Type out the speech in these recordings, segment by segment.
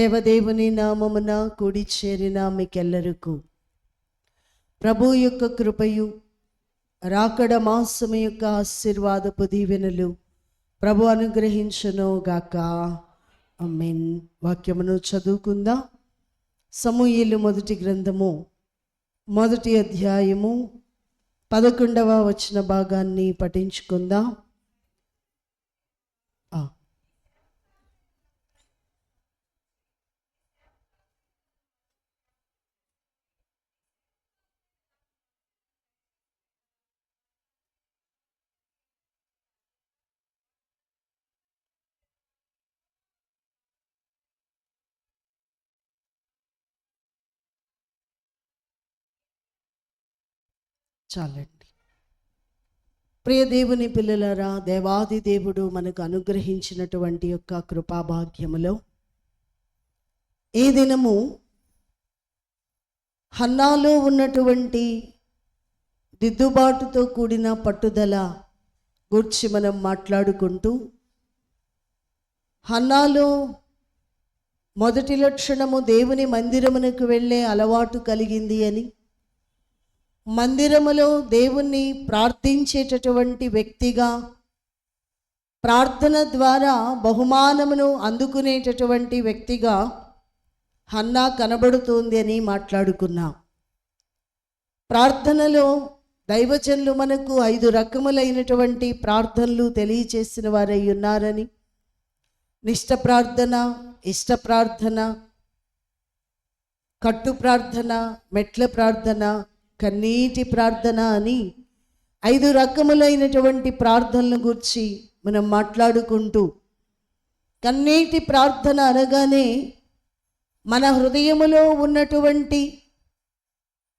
దేవదేవుని నామమున కూడి చేరిన మీకెల్లరకు ప్రభు యొక్క కృపయు రాకడ మాసము యొక్క ఆశీర్వాదపు దీవెనలు ప్రభు అనుగ్రహించును గాక. ఆమేన్. వాక్యమును చదువుకుందాం. సమూయేలు మొదటి గ్రంథము 1వ అధ్యాయము 11వ వచన భాగాన్ని పఠించుకుందాం. చాలండి. ప్రియ దేవుని పిల్లలారా, దేవాది దేవుడు మనకు అనుగ్రహించినటువంటి యొక్క కృపాభాగ్యములో ఈ దినము హన్నాలో ఉన్నటువంటి దిద్దుబాటుతో కూడిన పట్టుదల గురించి మనం మాట్లాడుకుంటూ, హన్నాలో మొదటి లక్షణము దేవుని మందిరమునకు వెళ్ళే అలవాటు కలిగింది అని, మందిరములో దేవుణ్ణి ప్రార్థించేటటువంటి వ్యక్తిగా, ప్రార్థన ద్వారా బహుమానమును అందుకునేటటువంటి వ్యక్తిగా హన్నా కనబడుతుంది అని మాట్లాడుకున్నాం. ప్రార్థనలో దైవజనులు మనకు 5 రకములైనటువంటి ప్రార్థనలు తెలియచేసిన వారై ఉన్నారని, నిష్ట ప్రార్థన, ఇష్ట ప్రార్థన, కట్టు ప్రార్థన, మెట్ల ప్రార్థన, కన్నీటి ప్రార్థన అని 5 రకములైనటువంటి ప్రార్థనల గురించి మనం మాట్లాడుకుంటూ, కన్నీటి ప్రార్థన అనగానే మన హృదయములో ఉన్నటువంటి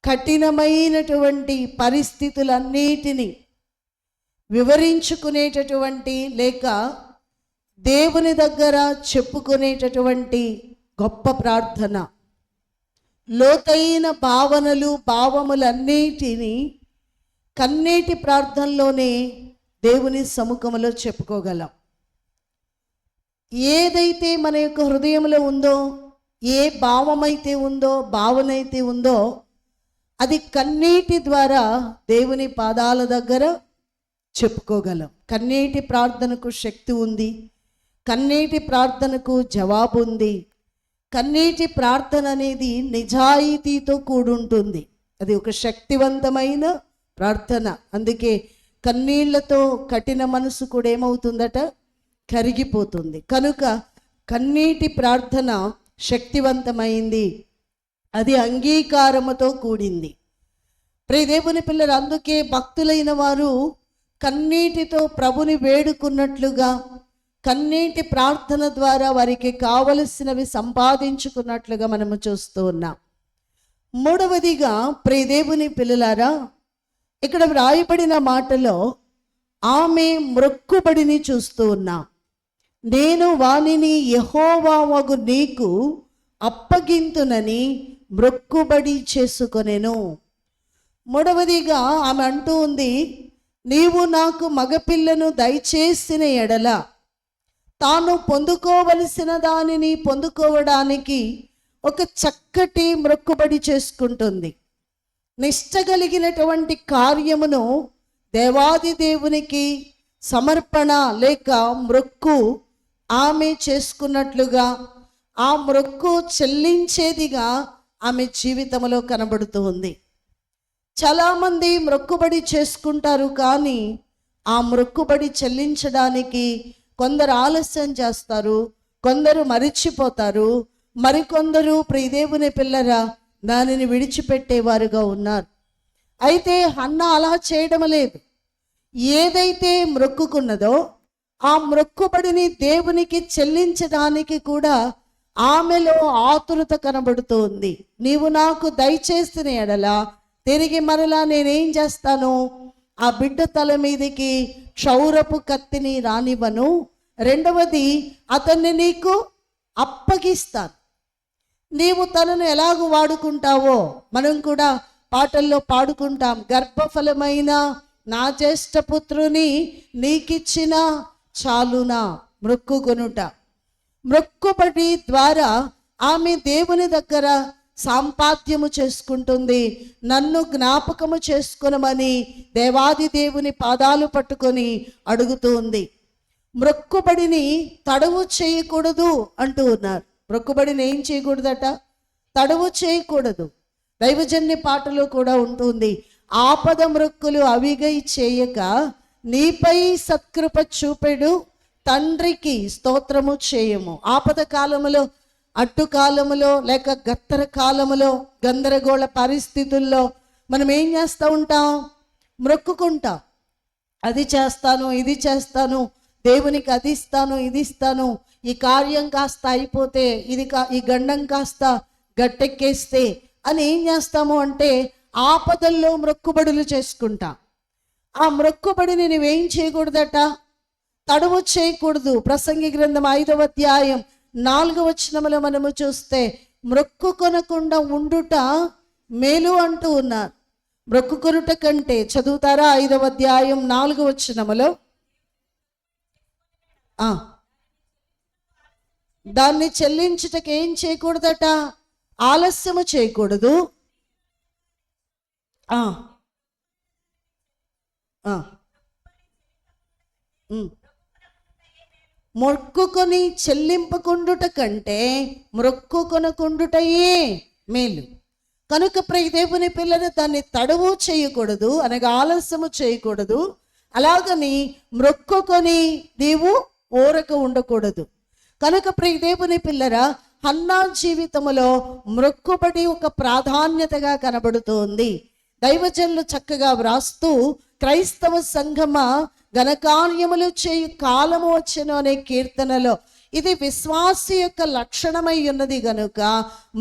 కఠినమైనటువంటి పరిస్థితులన్నిటినీ వివరించుకునేటటువంటి లేక దేవుని దగ్గర చెప్పుకునేటటువంటి గొప్ప ప్రార్థన. లోతైన భావనలు, భావములన్నిటినీ కన్నీటి ప్రార్థనలోనే దేవుని సముఖంలో చెప్పుకోగలం. ఏదైతే మన యొక్క హృదయంలో ఉందో, ఏ భావమైతే ఉందో, భావన అయితే ఉందో, అది కన్నీటి ద్వారా దేవుని పాదాల దగ్గర చెప్పుకోగలం. కన్నీటి ప్రార్థనకు శక్తి ఉంది, కన్నీటి ప్రార్థనకు జవాబు ఉంది. కన్నీటి ప్రార్థన అనేది నిజాయితీతో కూడుంటుంది. అది ఒక శక్తివంతమైన ప్రార్థన. అందుకే కన్నీళ్లతో కఠిన మనసు కూడా ఏమవుతుందట? కరిగిపోతుంది. కనుక కన్నీటి ప్రార్థన శక్తివంతమైంది, అది అంగీకారముతో కూడింది. ప్రియ దేవుని పిల్లలు, అందుకే భక్తులైన వారు కన్నీటితో ప్రభుని వేడుకున్నట్లుగా, కన్నీటి ప్రార్థన ద్వారా వారికి కావలసినవి సంపాదించుకున్నట్లుగా మనము చూస్తూ ఉన్నాం. మూడవదిగా ప్రియ దేవుని పిల్లలారా, ఇక్కడ వ్రాయబడిన మాటలో ఆమె మ్రొక్కుబడిని చూస్తూ ఉన్నాం. నేను వానిని యెహోవావగు నీకు అప్పగింతునని మ్రొక్కుబడి చేసుకొనెను. మూడవదిగా ఆమె అంటూ ఉంది, నీవు నాకు మగపిల్లను దయచేసిన ఎడల తాను పొందుకోవలసిన దానిని పొందుకోవడానికి ఒక చక్కటి మ్రొక్కుబడి చేసుకుంటుంది. నిష్ట కలిగినటువంటి కార్యమును దేవాది దేవునికి సమర్పణ లేక మ్రొక్కు ఆమె చేసుకున్నట్లుగా, ఆ మ్రొక్కు చెల్లించేదిగా ఆమె జీవితంలో కనబడుతూ ఉంది. చాలామంది మ్రొక్కుబడి చేసుకుంటారు, కానీ ఆ మ్రొక్కుబడి చెల్లించడానికి కొందరు ఆలస్యం చేస్తారు, కొందరు మరిచిపోతారు, మరికొందరు ప్రియదేవుని పిల్లరా దానిని విడిచిపెట్టేవారుగా ఉన్నారు. అయితే హన్నా అలా చేయడం లేదు. ఏదైతే మ్రొక్కుకున్నదో ఆ మ్రొక్కుబడిని దేవునికి చెల్లించడానికి కూడా ఆమెలో ఆతురత కనబడుతోంది. నీవు నాకు దయచేసిన ఎడల తిరిగి మరలా నేనేం చేస్తాను? ఆ బిడ్డ తల మీదకి క్షౌరపు కత్తిని రానివ్వను. రెండవది, అతన్ని నీకు అప్పగిస్తాను. నీవు తనను ఎలాగూ వాడుకుంటావో మనం కూడా పాటల్లో పాడుకుంటాం. గర్భఫలమైన నా జ్యేష్ఠపుత్రుని నీకిచ్చిన చాలునా మ్రొక్కుకొనుట. మ్రొక్కుబడి ద్వారా ఆమె దేవుని దగ్గర సాంపాద్యము చేసుకుంటుంది. నన్ను జ్ఞాపకము చేసుకొనమని దేవాది దేవుని పాదాలు పట్టుకొని అడుగుతుంది. మ్రొక్కుబడిని తడవు చేయకూడదు అంటూ ఉన్నారు. మ్రొక్కుబడిని ఏం చేయకూడదట? తడవు చేయకూడదు. దైవజన్య పాటలో కూడా ఉంటుంది, ఆపద మ్రొక్కులు అవిగై చేయక నీపై సత్కృప చూపెడు తండ్రికి స్తోత్రము చేయము. ఆపద కాలములో, అడ్డు కాలములో, లేక గత్తర కాలములో, గందరగోళ పరిస్థితుల్లో మనం ఏం చేస్తూ ఉంటాం? మ్రొక్కుకుంటాం. అది చేస్తాను, ఇది చేస్తాను, దేవునికి అది ఇస్తాను, ఇది ఇస్తాను, ఈ కార్యం కాస్త అయిపోతే, ఈ గండం కాస్త గట్టెక్కేస్తే అని ఏం చేస్తాము అంటే ఆపదల్లో మ్రొక్కుబడులు చేసుకుంటాం. ఆ మ్రొక్కుబడిని నువ్వేం చేయకూడదట? తడువు చేయకూడదు. ప్రసంగి గ్రంథం 5వ అధ్యాయం 4వ వచనములో మనము చూస్తే మ్రొక్కుకొనకుండా ఉండుట మేలు అంటూ ఉన్నారు. మ్రొక్కుకొనుట కంటే, చదువుతారా? 5వ అధ్యాయం 4వ వచనములో, దాన్ని చెల్లించుటకు ఏం చేయకూడదట? ఆలస్యము చేయకూడదు. మొక్కుకొని చెల్లింపకుండుట కంటే మ్రొక్కుకొనకుండుటయే మేలు. కనుక ప్రియ దేవుని పిల్లలు దాన్ని తడవు చేయకూడదు, అనగా ఆలస్యము చేయకూడదు. అలాగని మ్రొక్కుకొని నీవు ఊరక ఉండకూడదు. కనుక ప్రియ దేవుని పిల్లరా, హన్నా జీవితములో మ్రొక్కుబడి ఒక ప్రాధాన్యతగా కనబడుతోంది. దైవజనులు చక్కగా వ్రాస్తూ, క్రైస్తవ సంఘమ ఘనకార్యములు చేయు కాలము వచ్చెను అనే కీర్తనలో ఇది విశ్వాసి యొక్క లక్షణమై ఉన్నది గనుక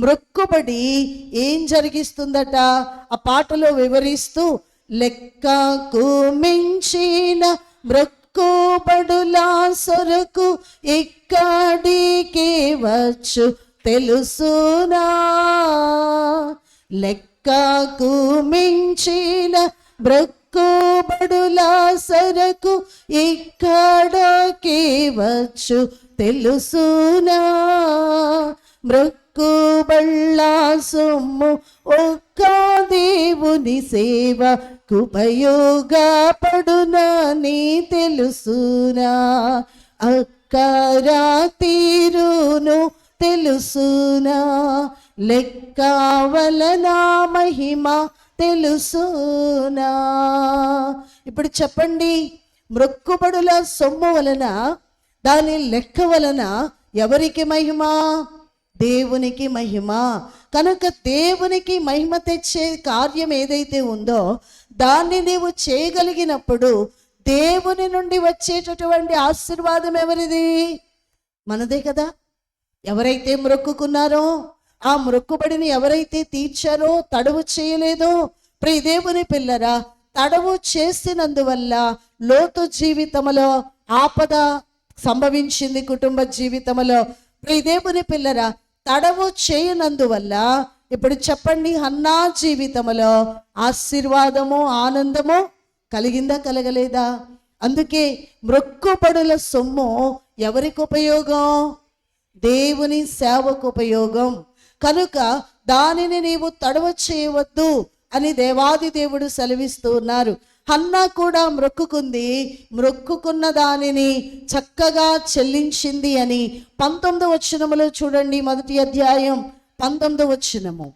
మ్రొక్కుబడి ఏం జరిగిస్తుందట? ఆ పాటలో వివరిస్తూ, లెక్కకు మించిన మ్రొక్కుబడులా సొరకు ఇక్కడికి వచ్చు తెలుసునా, లెక్కకు మించిన మ్రొక్కుబడులా సరకు ఇక్కడికి వచ్చు తెలుసునా, మ్రొక్కుబళ్ళ సొమ్ము ఒక్క దేవుని సేవకు ఉపయోగపడునని తెలుసునా, అక్కరా తీరును తెలుసునా, లెక్క వలన మహిమ తెలుసునా. ఇప్పుడు చెప్పండి, మ్రొక్కుబడుల సొమ్ము వలన, దాని లెక్క వలన ఎవరికి మహిమ? దేవునికి మహిమ. కనుక దేవునికి మహిమ తెచ్చే కార్యం ఏదైతే ఉందో దాన్ని నీవు చేయగలిగినప్పుడు దేవుని నుండి వచ్చేటటువంటి ఆశీర్వాదం ఎవరిది? మనదే కదా. ఎవరైతే మ్రొక్కుకున్నారో, ఆ మ్రొక్కుబడిని ఎవరైతే తీర్చారో, తడవు చేయలేదో, ప్రియ దేవుని పిల్లరా, తడవు చేసినందువల్ల లోతు జీవితంలో ఆపద సంభవించింది. కుటుంబ జీవితంలో ప్రియ దేవుని పిల్లరా, తడవు చేయనందువల్ల ఇప్పుడు చెప్పండి, హన్నా జీవితంలో ఆశీర్వాదము, ఆనందము కలిగిందా, కలగలేదా? అందుకే మ్రొక్కుబడుల సొమ్ము ఎవరికి ఉపయోగం? దేవుని సేవకు ఉపయోగం. కనుక దానిని నీవు తడవ చేయవద్దు అని దేవాది దేవుడు సెలవిస్తూ ఉన్నారు. హన్నా కూడా మ్రొక్కుకుంది, మ్రొక్కుకున్న దానిని చక్కగా చెల్లించింది అని 19వ వచనములో చూడండి. 1వ అధ్యాయం 19వ వచనము.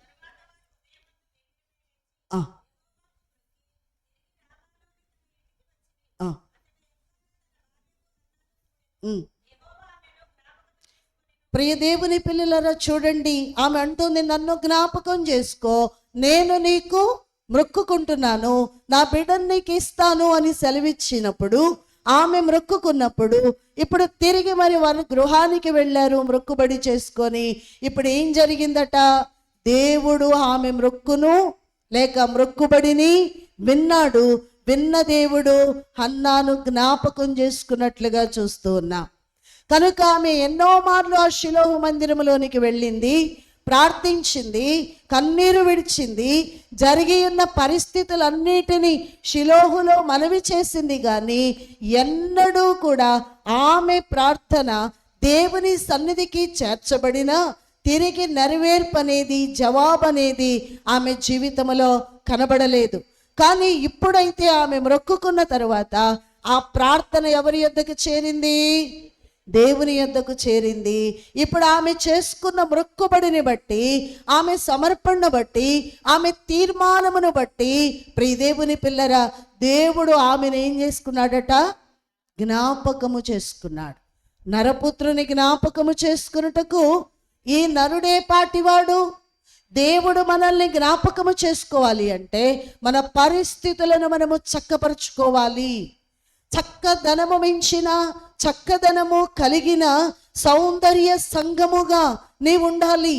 ప్రియ దేవుని పిల్లలరా చూడండి, ఆమె అంటుంది, నన్ను జ్ఞాపకం చేసుకో, నేను నీకు మ్రొక్కుకుంటున్నాను, నా బిడ్డను నీకు ఇస్తాను అని సెలవిచ్చినప్పుడు, ఆమె మ్రొక్కుకున్నప్పుడు ఇప్పుడు తిరిగి మరి వారి గృహానికి వెళ్ళారు మ్రొక్కుబడి చేసుకొని. ఇప్పుడు ఏం జరిగిందట? దేవుడు ఆమె మ్రొక్కును లేక మ్రొక్కుబడిని విన్నాడు. విన్న దేవుడు హన్నాను జ్ఞాపకం చేసుకున్నట్లుగా చూస్తూ ఉన్నాం. కనుక ఆమె ఎన్నో మార్లు ఆ షిలోహు మందిరంలోనికి వెళ్ళింది, ప్రార్థించింది, కన్నీరు విడిచింది, జరిగి ఉన్న పరిస్థితులన్నిటినీ షిలోహులో మనవి చేసింది. కానీ ఎన్నడూ కూడా ఆమె ప్రార్థన దేవుని సన్నిధికి చేర్చబడిన, తిరిగి నెరవేర్పు అనేది, జవాబు అనేది ఆమె జీవితంలో కనబడలేదు. కానీ ఇప్పుడైతే ఆమె మొక్కుకున్న తర్వాత ఆ ప్రార్థన ఎవరి యొద్దకు చేరింది? దేవుని యొద్దకు చేరింది. ఇప్పుడు ఆమె చేసుకున్న మొక్కుబడిని బట్టి, ఆమె సమర్పణను బట్టి, ఆమె తీర్మానమును బట్టి ప్రియ దేవుని పిల్లరా, దేవుడు ఆమెను ఏం చేసుకున్నాడట? జ్ఞాపకము చేసుకున్నాడు. నరపుత్రుని జ్ఞాపకము చేసుకున్నటకు ఈ నరుడే పాటివాడు. దేవుడు మనల్ని జ్ఞాపకము చేసుకోవాలి అంటే మన పరిస్థితులను మనము చక్కపరుచుకోవాలి. చక్కదనము మించిన, చక్కదనము కలిగిన సౌందర్య సంఘముగా నీవు ఉండాలి.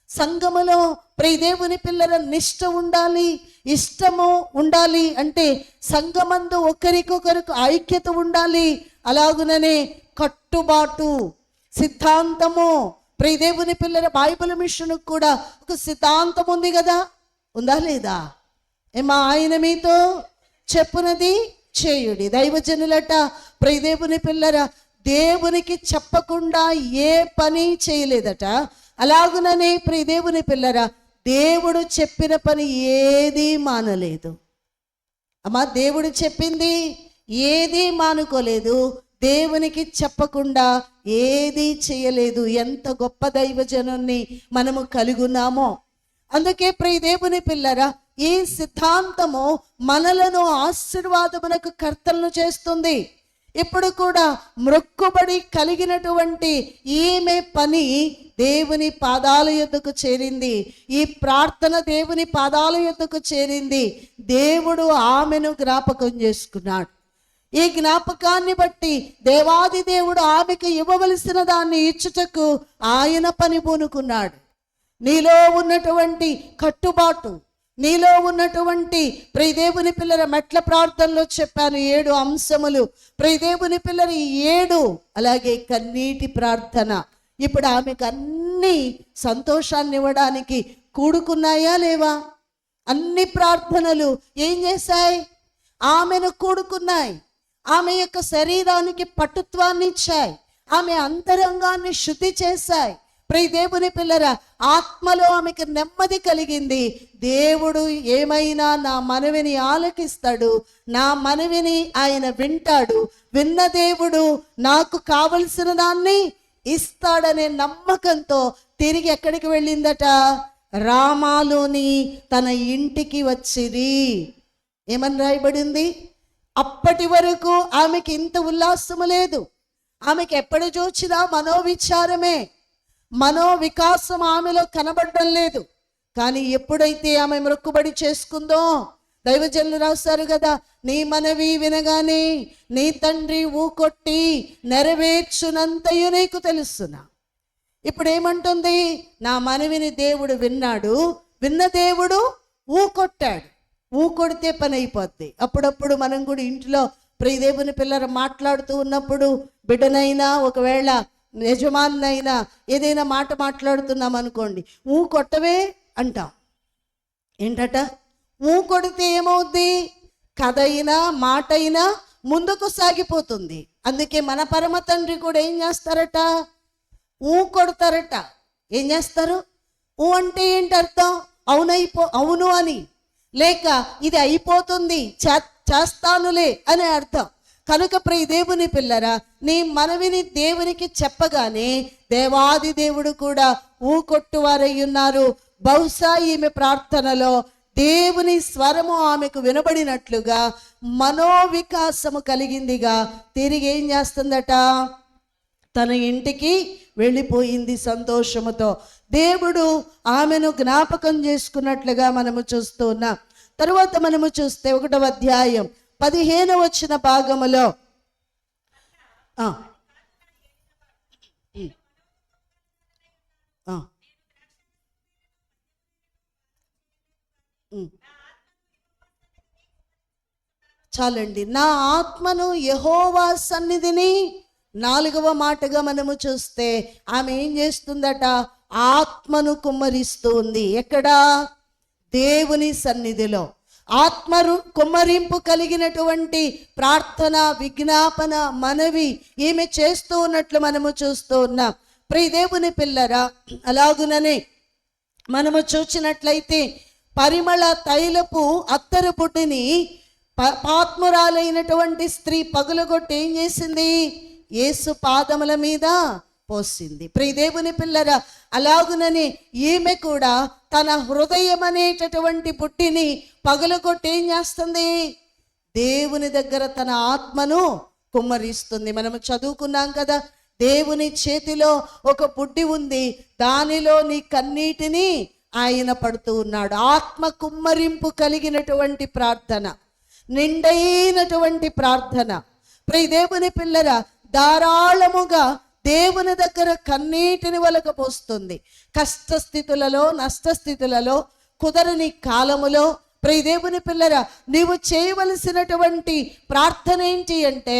సంఘములో ప్రియదేవుని పిల్లల నిష్ట ఉండాలి, ఇష్టము ఉండాలి. అంటే సంఘమందు ఒకరికొకరికి ఐక్యత ఉండాలి. అలాగుననే కట్టుబాటు, సిద్ధాంతము. ప్రియదేవుని పిల్లల బైబిల్ మిషన్ కూడా ఒక సిద్ధాంతం ఉంది కదా, ఉందా లేదా? ఏమా ఆయన మీతో చెప్పునది చేయుడి. దైవజనులట ప్రియదేవుని పిల్లర దేవునికి చెప్పకుండా ఏ పని చేయలేదట. అలాగుననే ప్రియదేవుని పిల్లర దేవుడు చెప్పిన పని ఏది మానలేదు. అమ్మా, దేవుడు చెప్పింది ఏది మానుకోలేదు. దేవునికి చెప్పకుండా ఏది చేయలేదు. ఎంత గొప్ప దైవజనుని మనము కలిగున్నామో. అందుకే ప్రియదేవుని పిల్లరా, ఈ సిద్ధాంతము మనలను ఆశీర్వాదమునకు కర్తలను చేస్తుంది. ఇప్పుడు కూడా మొక్కుబడి కలిగినటువంటి ఈమె పని దేవుని పాదాల యొద్దకు చేరింది. ఈ ప్రార్థన దేవుని పాదాల యొద్దకు చేరింది. దేవుడు ఆమెను జ్ఞాపకం చేసుకున్నాడు. ఈ జ్ఞాపకాన్ని బట్టి దేవాది దేవుడు ఆమెకు ఇవ్వవలసిన దాన్ని ఇచ్చుటకు ఆయన పని పూనుకున్నాడు. నీలో ఉన్నటువంటి కట్టుబాటు, నీలో ఉన్నటువంటి ప్రియదేవుని పిల్లల మెట్ల ప్రార్థనలో చెప్పాను 7 అంశములు. ప్రియదేవుని పిల్లల 7, అలాగే కన్నీటి ప్రార్థన. ఇప్పుడు ఆమెకు అన్ని సంతోషాన్ని ఇవ్వడానికి కూడుకున్నాయా లేవా? అన్ని ప్రార్థనలు ఏం చేశాయి? ఆమెను కూడుకున్నాయి. ఆమె యొక్క శరీరానికి పటుత్వాన్ని ఇచ్చాయి. ఆమె అంతరంగాన్ని శుద్ధి చేశాయి. ప్రియదేవుని పిల్లరా, ఆత్మలో ఆమెకు నెమ్మది కలిగింది. దేవుడు ఏమైనా నా మనవిని ఆలకిస్తాడు, నా మనవిని ఆయన వింటాడు. విన్న దేవుడు నాకు కావలసిన దాన్ని ఇస్తాడనే నమ్మకంతో తిరిగి ఎక్కడికి వెళ్ళిందట? రామాలోని తన ఇంటికి వచ్చిరి. ఏమని రాయబడింది? అప్పటి వరకు ఆమెకి ఇంత ఉల్లాసము లేదు. ఆమెకి ఎప్పుడు చూసినా మనోవిచారమే, మనోవికాసం ఆమెలో కనబడడం లేదు. కానీ ఎప్పుడైతే ఆమె మొక్కుబడి చేసుకుందో, దైవజనులు రాశారు కదా, నీ మనవి వినగానే నీ తండ్రి ఊకొట్టి నెరవేర్చునంతయు నీకు తెలుసునా. ఇప్పుడు ఏమంటుంది? నా మనవిని దేవుడు విన్నాడు, విన్న దేవుడు ఊకొట్టాడు. ఊకొడితే పని అయిపోద్ది. అప్పుడప్పుడు మనం కూడా ఇంట్లో ప్రియదేవుని పిల్లలు మాట్లాడుతూ ఉన్నప్పుడు బిడ్డనైనా ఒకవేళ యజమానైనా ఏదైనా మాట మాట్లాడుతున్నాం అనుకోండి, కొట్టవే అంటాం. ఏంటట? కొడితే ఏమవుద్ది? కథ అయినా మాట అయినా ముందుకు సాగిపోతుంది. అందుకే మన పరమ తండ్రి కూడా ఏం చేస్తారట? కొడతారట. ఏం చేస్తారు? అంటే ఏంటి అర్థం? అవును అని, లేక ఇది అయిపోతుంది చేస్తానులే అనే అర్థం. కనుక ప్రియ దేవుని పిల్లరా, నీ మనవిని దేవునికి చెప్పగానే దేవాది దేవుడు కూడా కొట్టువారై ఉన్నారు. బహుశా ఈమె ప్రార్థనలో దేవుని స్వరము ఆమెకు వినబడినట్లుగా మనోవికాసము కలిగిందిగా తిరిగి ఏం చేస్తుందట? తన ఇంటికి వెళ్ళిపోయింది సంతోషముతో. దేవుడు ఆమెను జ్ఞాపకం చేసుకున్నట్లుగా మనము చూస్తూ ఉన్నాం. తరువాత మనము చూస్తే 1వ అధ్యాయం 15వ వచన భాగములో చాలండి. నా ఆత్మను యెహోవా సన్నిధిని 4వ మాటగా మనము చూస్తే ఆమె ఏం చేస్తుందట? ఆత్మను కుమ్మరిస్తూ ఉంది. ఎక్కడా? దేవుని సన్నిధిలో. కుమ్మరింపు కలిగినటువంటి ప్రార్థన, విజ్ఞాపన, మనవి ఈమె చేస్తూ ఉన్నట్లు మనము చూస్తూ ఉన్నాం. ప్రియదేవుని పిల్లరా, అలాగుననే మనము చూచినట్లయితే పరిమళ తైలపు అత్తరు పుట్టిని పాత్మురాలైనటువంటి స్త్రీ పగులగొట్టి ఏం చేసింది? యేసు పాదముల మీద పోసింది. ప్రియదేవుని పిల్లరా, అలాగునని ఈమె కూడా తన హృదయం అనేటటువంటి పుట్టిని పగులగొట్టి ఏం చేస్తుంది? దేవుని దగ్గర తన ఆత్మను కుమ్మరిస్తుంది. మనము చదువుకున్నాం కదా, దేవుని చేతిలో ఒక బుడ్డి ఉంది, దానిలో నీ కన్నీటిని ఆయన పడుతూ ఉన్నాడు. ఆత్మ కుమ్మరింపు కలిగినటువంటి ప్రార్థన, నిండైనటువంటి ప్రార్థన. ప్రియదేవుని పిల్లరా, ధారాళముగా దేవుని దగ్గర కన్నీటిని ఒలకపోస్తుంది. కష్టస్థితులలో, నష్టస్థితులలో, కుదరని కాలములో ప్రియదేవుని పిల్లరా, నీవు చేయవలసినటువంటి ప్రార్థన ఏంటి అంటే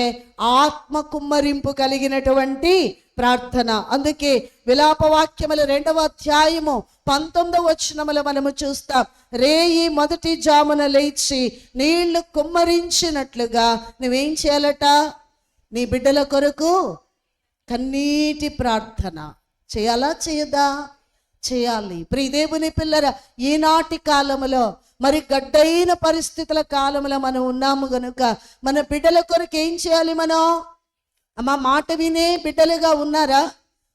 ఆత్మ కుమ్మరింపు కలిగినటువంటి ప్రార్థన. అందుకే విలాపవాక్యముల 2వ అధ్యాయము 19వ వచనములో మనము చూస్తాం, రేయి మొదటి జామున లేచి నీళ్లు కుమ్మరించినట్లుగా నువ్వేం చేయాలట? నీ బిడ్డల కొరకు కన్నీటి ప్రార్థన చేయాలా? చేయదా? చేయాలి. ప్రియదేవుని పిల్లరా, ఈనాటి కాలములో మరి గడ్డైన పరిస్థితుల కాలంలో మనం ఉన్నాము గనుక మన బిడ్డల కొరకు ఏం చేయాలి? మనం అమ్మ మాట వినే బిడ్డలుగా ఉన్నారా?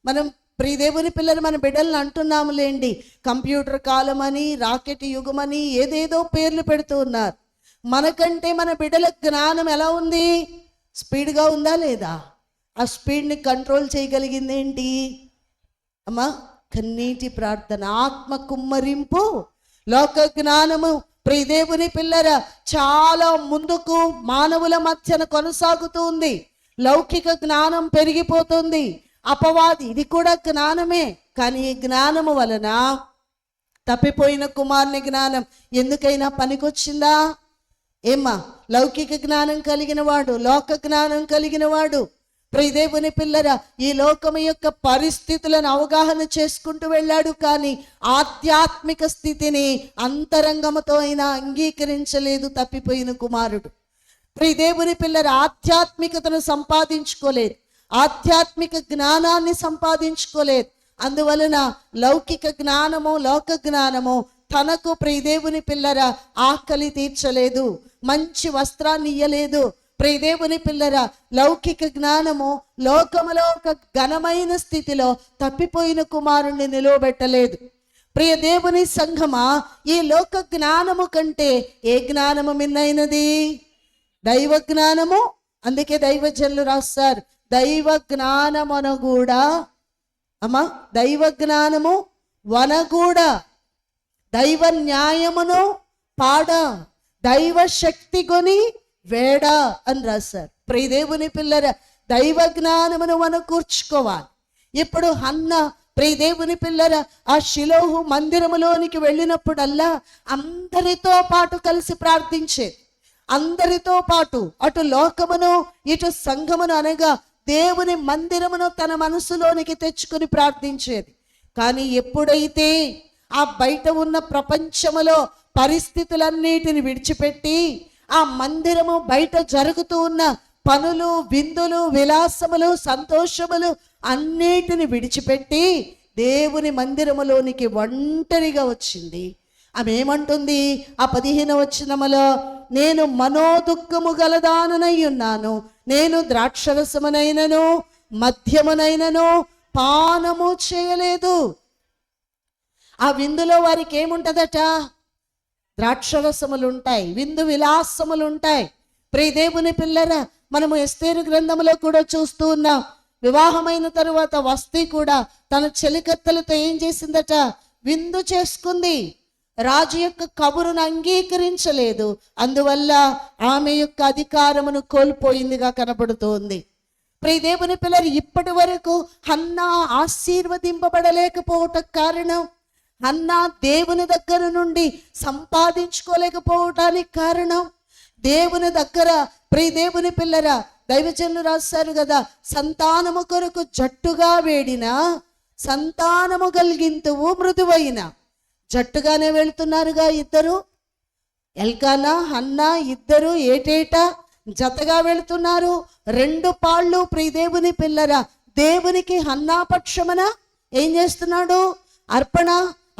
మనం ప్రియదేవుని పిల్లలు మన బిడ్డలను అంటున్నాములేండి, కంప్యూటర్ కాలం అని, రాకెట్ యుగమని ఏదేదో పేర్లు పెడుతూ ఉన్నారు. మనకంటే మన బిడ్డల జ్ఞానం ఎలా ఉంది? స్పీడ్గా ఉందా లేదా? ఆ స్పీడ్ని కంట్రోల్ చేయగలిగింది ఏంటి అమ్మా? కన్నీటి ప్రార్థన, ఆత్మ కుమ్మరింపు, లోక జ్ఞానము. ప్రియదేవుని పిల్లరా, చాలా ముందుకు మానవుల మధ్యన కొనసాగుతూ ఉంది. లౌకిక జ్ఞానం పెరిగిపోతుంది. అపవాది ఇది కూడా జ్ఞానమే, కానీ ఈ జ్ఞానము వలన తప్పిపోయిన కుమారుని జ్ఞానం ఎందుకైనా పనికొచ్చిందా? ఏమ్మా, లౌకిక జ్ఞానం కలిగిన వాడు, లోక జ్ఞానం కలిగిన వాడు ప్రియదేవుని పిల్లరా ఈ లోకము యొక్క పరిస్థితులను అవగాహన చేసుకుంటూ వెళ్ళాడు, కానీ ఆధ్యాత్మిక స్థితిని అంతరంగముతో అయినా అంగీకరించలేదు తప్పిపోయిన కుమారుడు. ప్రియదేవుని పిల్లర ఆధ్యాత్మికతను సంపాదించుకోలేదు, ఆధ్యాత్మిక జ్ఞానాన్ని సంపాదించుకోలేదు. అందువలన లౌకిక జ్ఞానము, లోక జ్ఞానము తనకు ప్రియదేవుని పిల్లర ఆకలి తీర్చలేదు, మంచి వస్త్రాన్ని ఇయ్యలేదు. ప్రియదేవుని పిల్లర లౌకిక జ్ఞానము లోకములో ఒక ఘనమైన స్థితిలో తప్పిపోయిన కుమారుణ్ణి నిలవబెట్టలేదు. ప్రియ దేవుని సంఘమా, ఈ లోక జ్ఞానము కంటే ఏ జ్ఞానము మిన్నైనది? దైవ జ్ఞానము. అందుకే దైవజనులు రాస్తారు, దైవ జ్ఞానమును కూడా అమ్మా, దైవ జ్ఞానము వనగూడ, దైవ న్యాయమును పాడ, దైవ శక్తి కొని వేడ అని రాశారు. ప్రియదేవుని పిల్లర దైవ జ్ఞానమును మనం కూర్చుకోవాలి. ఇప్పుడు హన్న ప్రియదేవుని పిల్లర ఆ షిలోహు మందిరములోనికి వెళ్ళినప్పుడల్లా అందరితో పాటు కలిసి ప్రార్థించేది. అందరితో పాటు అటు లోకమును ఇటు సంఘమును అనగా దేవుని మందిరమును తన మనసులోనికి తెచ్చుకుని ప్రార్థించేది. కానీ ఎప్పుడైతే ఆ బయట ఉన్న ప్రపంచములో పరిస్థితులన్నిటిని విడిచిపెట్టి ఆ మందిరము బయట జరుగుతూ ఉన్న పనులు, విందులు, విలాసములు, సంతోషములు అన్నిటిని విడిచిపెట్టి దేవుని మందిరములోనికి ఒంటరిగా వచ్చింది. ఆమె ఏమంటుంది ఆ 15వ వచనములో, నేను మనోదుఃఖము గలదాననై ఉన్నాను, నేను ద్రాక్షరసమునైనను మద్యమునైనను పానము చేయలేదు. ఆ విందులో వారికి ఏముంటదట? ద్రాక్షరసములు ఉంటాయి, విందు విలాసములు ఉంటాయి. ప్రియదేవుని పిల్లరా, మనము ఎస్తేరు గ్రంథములో కూడా చూస్తూ ఉన్నాం. వివాహమైన తరువాత వస్తీ కూడా తన చెలికత్తెలతో ఏం చేసిందట? విందు చేసుకుంది. రాజు యొక్క కబురును అంగీకరించలేదు, అందువల్ల ఆమె యొక్క అధికారమును కోల్పోయిందిగా కనబడుతోంది. ప్రియదేవుని పిల్లలు, ఇప్పటి వరకు హన్నా ఆశీర్వదింపబడలేకపోవటం కారణం, హన్నా దేవుని దగ్గర నుండి సంపాదించుకోలేకపోవటానికి కారణం, దేవుని దగ్గర ప్రియదేవుని పిల్లరా దైవజనులు రాశారు కదా, సంతానము కొరకు జట్టుగా వేడిన సంతానము కలిగింతువు మృదువైన. జట్టుగానే వెళ్తున్నారుగా ఇద్దరు, ఎల్కానా హన్నా ఇద్దరు ఏటేటా జతగా వెళుతున్నారు. 2 పాళ్ళు ప్రియదేవుని పిల్లరా దేవునికి హన్నా పక్షమున ఏం చేస్తున్నాడు? అర్పణ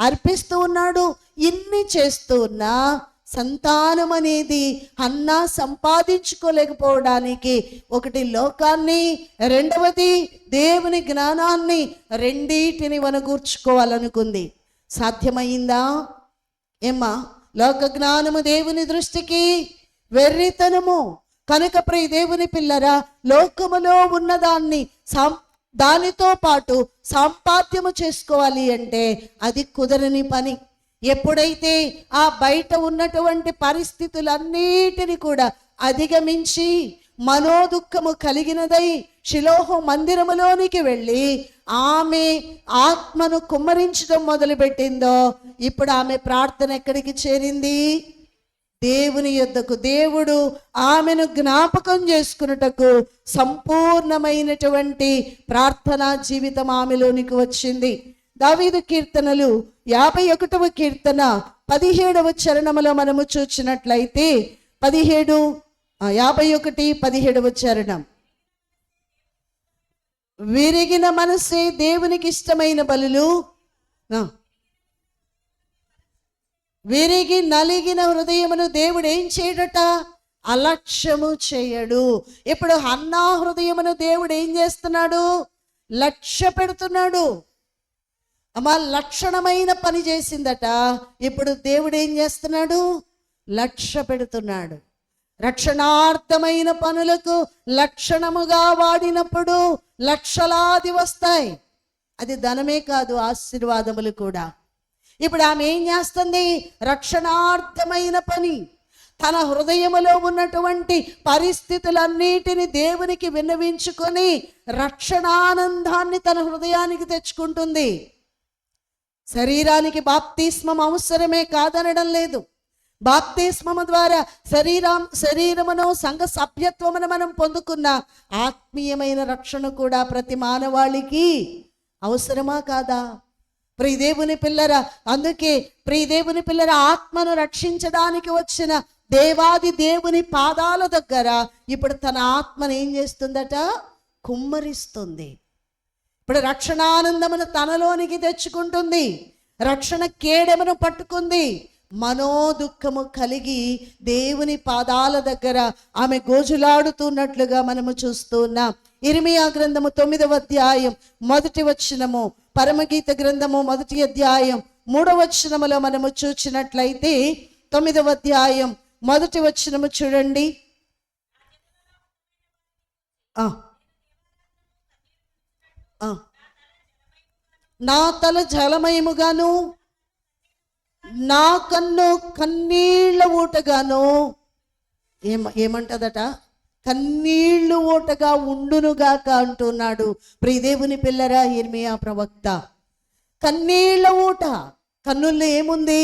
అర్పిస్తూ ఉన్నాడు. ఇన్ని చేస్తూ ఉన్నా సంతానం అనేది హన్నా సంపాదించుకోలేకపోవడానికి ఒకటి లోకాన్ని, రెండవది దేవుని జ్ఞానాన్ని, రెండిటిని వనగూర్చుకోవాలనుకుంది. సాధ్యమైందా? ఏమ్మా, లోక జ్ఞానము దేవుని దృష్టికి వెర్రితనము. కనుక ప్రియ దేవుని పిల్లరా, లోకములో ఉన్నదాన్ని దానితో పాటు సంపాద్యము చేసుకోవాలి అంటే అది కుదరని పని. ఎప్పుడైతే ఆ బయట ఉన్నటువంటి పరిస్థితులన్నిటిని కూడా అధిగమించి మనోదుఃఖము కలిగినదై షిలోహు మందిరములోనికి వెళ్ళి ఆమె ఆత్మను కుమ్మరించడం మొదలుపెట్టిందో, ఇప్పుడు ఆమె ప్రార్థన ఎక్కడికి చేరింది? దేవుని యొద్దకు. దేవుడు ఆమెను జ్ఞాపకం చేసుకున్నటకు సంపూర్ణమైనటువంటి ప్రార్థనా జీవితం ఆమెలోనికి వచ్చింది. దావీదు కీర్తనలు 51వ కీర్తన 17వ చరణములో మనము చూచినట్లయితే 51:17 చరణం. విరిగిన మనసే దేవునికి ఇష్టమైన బలులు, విరిగి నలిగిన హృదయమును దేవుడు ఏం చేయడట? అలక్ష్యము చేయడు. ఇప్పుడు హన్నా హృదయమును దేవుడు ఏం చేస్తున్నాడు? లక్ష్య పెడుతున్నాడు. అమ్మా, లక్షణమైన పని చేసిందట. ఇప్పుడు దేవుడు ఏం చేస్తున్నాడు? లక్ష్య పెడుతున్నాడు. రక్షణార్థమైన పనులకు లక్షణముగా వాడినప్పుడు లక్షలాది వస్తాయి. అది ధనమే కాదు, ఆశీర్వాదములు కూడా. ఇప్పుడు ఆమె ఏం చేస్తుంది? రక్షణార్థమైన పని. తన హృదయములో ఉన్నటువంటి పరిస్థితులన్నిటిని దేవునికి విన్నవించుకొని రక్షణానందాన్ని తన హృదయానికి తెచ్చుకుంటుంది. శరీరానికి బాప్తిస్మం అవసరమే కాదనడం లేదు. బాప్తిస్మము ద్వారా శరీరమును సంఘ సభ్యత్వమును మనం పొందుకున్న ఆత్మీయమైన రక్షణ కూడా ప్రతి మానవాళికి అవసరమా కాదా? ప్రియదేవుని పిల్లరా, అందుకే ప్రియదేవుని పిల్లరా, ఆత్మను రక్షించడానికి వచ్చిన దేవాది దేవుని పాదాల దగ్గర ఇప్పుడు తన ఆత్మను ఏం చేస్తుందట? కుమ్మరిస్తుంది. ఇప్పుడు రక్షణానందమును తనలోనికి తెచ్చుకుంటుంది. రక్షణ కేడెమును పట్టుకుంది. మనోదుఃఖము కలిగి దేవుని పాదాల దగ్గర ఆమె గోజులాడుతున్నట్లుగా మనము చూస్తూ ఉన్నాం. ఇర్మియా గ్రంథము 9వ అధ్యాయం 1వ వచనము, పరమగీత గ్రంథము 1వ అధ్యాయం 3వ వచనములో మనము చూచినట్లయితే 9వ అధ్యాయం 1వ వచనము చూడండి. నా తల జలమయముగాను నా కన్ను కన్నీళ్ల ఊటగాను ఏమంటదట? కన్నీళ్లు ఊటగా ఉండునుగాక అంటున్నాడు ప్రియదేవుని పిల్లరా ఇర్మియా ప్రవక్త. కన్నీళ్ల ఊట. కన్నుల్లో ఏముంది?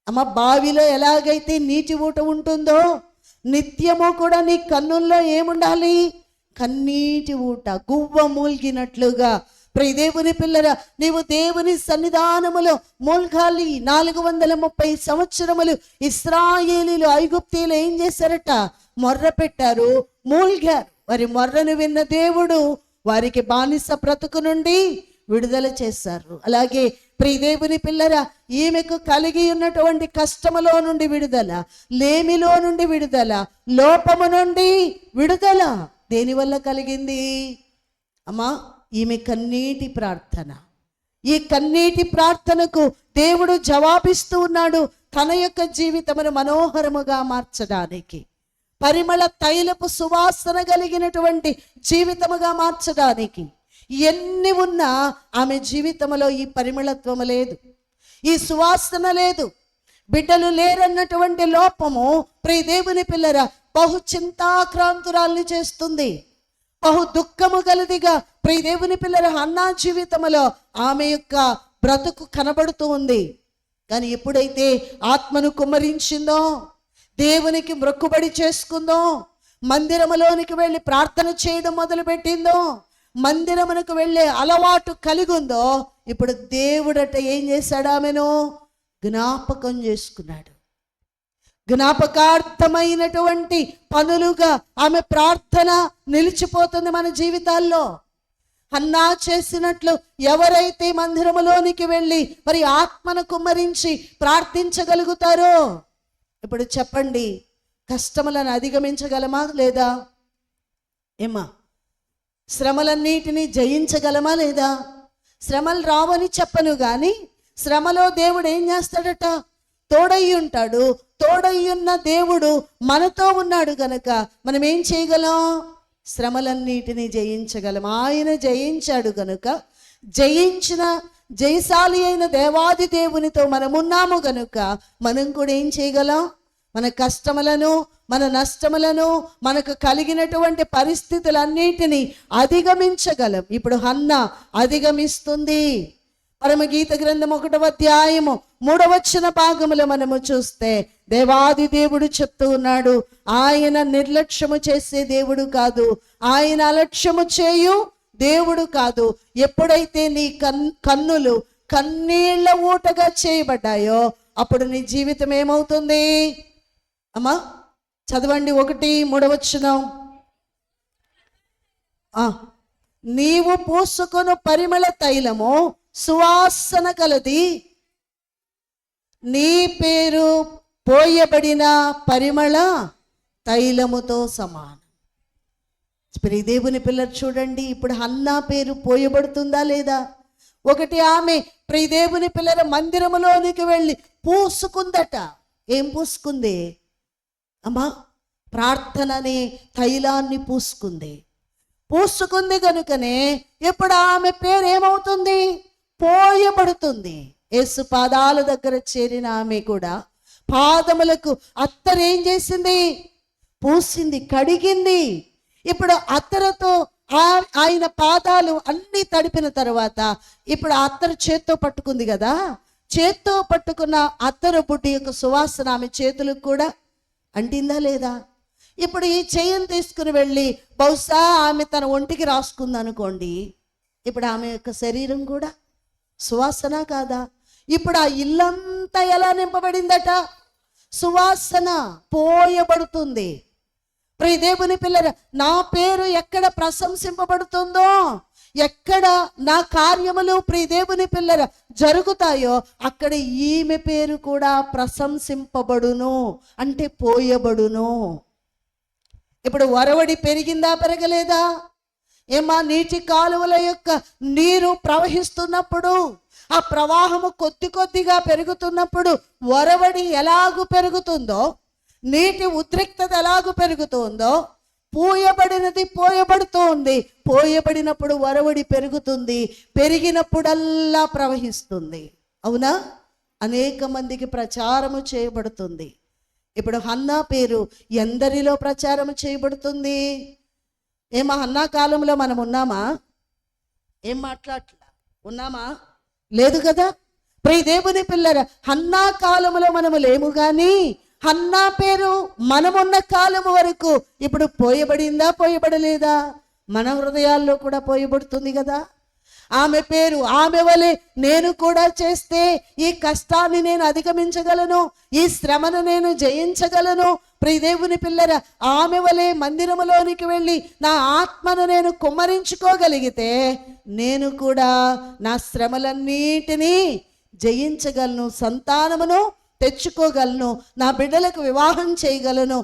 అమ్మ, బావిలో ఎలాగైతే నీటి ఊట ఉంటుందో నిత్యము కూడా నీ కన్నుల్లో ఏముండాలి? కన్నీటి ఊట, గువ్వ మూల్గినట్లుగా. ప్రియదేవుని పిల్లరా, నీవు దేవుని సన్నిధానములో మూల్గాలి. 430 సంవత్సరములు ఇశ్రాయేలీలు ఐగుప్తీయులు ఏం చేశారట? మొర్ర పెట్టారు, మూల్గారు. వారి మొర్రను విన్న దేవుడు వారికి బానిస బ్రతుకు నుండి విడుదల చేశారు. అలాగే ప్రియదేవుని పిల్లరా, ఈమెకు కలిగి ఉన్నటువంటి కష్టములో నుండి విడుదల, లేమిలో నుండి విడుదల, లోపము నుండి విడుదల దేనివల్ల కలిగింది? అమ్మా, ఈమె కన్నీటి ప్రార్థన. ఈ కన్నీటి ప్రార్థనకు దేవుడు జవాబిస్తూ ఉన్నాడు. తన యొక్క జీవితమును మనోహరముగా మార్చడానికి, పరిమళ తైలపు సువాసన కలిగినటువంటి జీవితముగా మార్చడానికి. ఎన్ని ఉన్నా ఆమె జీవితంలో ఈ పరిమళత్వము లేదు, ఈ సువాసన లేదు. బిడ్డలు లేరన్నటువంటి లోపము ప్రియదేవుని పిల్లరా బహు చింతాక్రాంతురాల్ని చేస్తుంది. బహు దుఃఖము గలదిగా ప్రియదేవుని పిల్లల హన్నా జీవితంలో ఆమె యొక్క బ్రతుకు కనబడుతూ ఉంది. కానీ ఎప్పుడైతే ఆత్మను కుమ్మరించిందో, దేవునికి మొక్కుబడి చేసుకుందో, మందిరములోనికి వెళ్ళి ప్రార్థన చేయడం మొదలుపెట్టిందో, మందిరమునకు వెళ్ళే అలవాటు కలిగిందో, ఇప్పుడు దేవుడట ఏం చేశాడు? ఆమెను జ్ఞాపకం చేసుకున్నాడు. జ్ఞాపకార్థమైనటువంటి పనులుగా ఆమె ప్రార్థన నిలిచిపోతుంది మన జీవితాల్లో. హన్నా చేసినట్లు ఎవరైతే మందిరములోనికి వెళ్ళి మరి ఆత్మను కుమ్మరించి ప్రార్థించగలుగుతారో, ఇప్పుడు చెప్పండి, కష్టములను అధిగమించగలమా లేదా? ఏమా, శ్రమలన్నిటినీ జయించగలమా లేదా? శ్రమలు రావని చెప్పను కానీ శ్రమలో దేవుడు ఏం చేస్తాడట? తోడై ఉంటాడు. తోడయ్యున్న దేవుడు మనతో ఉన్నాడు గనక మనం ఏం చేయగలం? శ్రమలన్నిటినీ జయించగలం. ఆయన జయించాడు గనుక, జయించిన జయశాలి అయిన దేవాది దేవునితో మనమున్నాము గనుక మనం కూడా ఏం చేయగలం? మన కష్టములను, మన నష్టములను, మనకు కలిగినటువంటి పరిస్థితులన్నిటినీ అధిగమించగలం. ఇప్పుడు హన్నా అధిగమిస్తుంది. పరమగీత గ్రంథం 1వ అధ్యాయము 3వ వచన భాగములో మనము చూస్తే దేవాది దేవుడు చెప్తూ ఉన్నాడు, ఆయన నిర్లక్ష్యము చేసే దేవుడు కాదు, ఆయన అలక్ష్యము చేయు దేవుడు కాదు. ఎప్పుడైతే నీ కన్నులు కన్నీళ్ల ఊటగా చేయబడ్డాయో అప్పుడు నీ జీవితం ఏమవుతుంది? అమ్మా చదవండి, 1:3 వచనం. నీవు పూసుకొను పరిమళ తైలము సువాసన కలది, నీ పేరు పోయబడిన పరిమళ తైలముతో సమానం. దేవుని పిల్లలు చూడండి, ఇప్పుడు హన్నా పేరు పోయబడుతుందా లేదా? ఒకటి, ఆమె దేవుని పిల్లల మందిరములోనికి వెళ్ళి పూసుకుందట. ఏం పూసుకుంది అమ్మా? ప్రార్థన అనే తైలాన్ని పూసుకుంది కనుకనే ఇప్పుడు ఆమె పేరు ఏమవుతుంది? పోయబడుతుంది. యేసు పాదాల దగ్గర చేరిన ఆమె కూడా పాదములకు అత్తరేం చేసింది? పూసింది, కడిగింది. ఇప్పుడు అత్తరుతో ఆయన పాదాలు అన్ని తడిపిన తర్వాత ఇప్పుడు అత్తరు చేత్తో పట్టుకుంది కదా, చేత్తో పట్టుకున్న అత్తరు బుడ్డి యొక్క సువాసన ఆమె చేతులకు కూడా అంటిందా లేదా? ఇప్పుడు ఈ చెయ్యిని తీసుకుని వెళ్ళి బహుశా ఆమె తన ఒంటికి రాసుకుంది అనుకోండి, ఇప్పుడు ఆమె యొక్క శరీరం కూడా సువాసన కాదా? ఇప్పుడు ఆ ఇల్లంతా ఎలా నింపబడిందట? సువాసన పోయబడుతుంది. దేవుని పిల్లర, నా పేరు ఎక్కడ ప్రశంసింపబడుతుందో, ఎక్కడ నా కార్యములు దేవుని పిల్లర జరుగుతాయో అక్కడ ఈమె పేరు కూడా ప్రశంసింపబడును, అంటే పోయబడును. ఇప్పుడు వరవడి పెరిగిందా పెరగలేదా? ఏమా, నీటి కాలువల యొక్క నీరు ప్రవహిస్తున్నప్పుడు ఆ ప్రవాహము కొద్దిగా పెరుగుతున్నప్పుడు వరవడి ఎలాగూ పెరుగుతుందో, నీటి ఉద్రిక్తత ఎలాగూ పెరుగుతుందో, పోయబడినది పోయబడుతుంది. పోయబడినప్పుడు వరవడి పెరుగుతుంది, పెరిగినప్పుడల్లా ప్రవహిస్తుంది. అవునా? అనేక మందికి ప్రచారము చేయబడుతుంది. ఇప్పుడు హన్నా పేరు ఎందరిలో ప్రచారం చేయబడుతుంది? ఏమా, హన్నా కాలంలో మనం ఉన్నామా? ఏం మాట్లాడట్లా ఉన్నామా? లేదు కదా. దేవుని పిల్లర, హన్నా కాలంలో మనము లేము కానీ హన్నా పేరు మనమున్న కాలము వరకు ఇప్పుడు పోయబడిందా పోయబడలేదా? మన హృదయాల్లో కూడా పోయబడుతుంది కదా. ఆమె పేరు ఆమె వలె నేను కూడా చేస్తే ఈ కష్టాన్ని నేను అధిగమించగలను, ఈ శ్రమను నేను జయించగలను. దేవుని పిల్లర, ఆమె వలె మందిరములోనికి వెళ్ళి నా ఆత్మను నేను కుమ్మరించుకోగలిగితే నేను కూడా నా శ్రమలన్నిటినీ జయించగలను, సంతానమును తెచ్చుకోగలను, నా బిడ్డలకు వివాహం చేయగలను,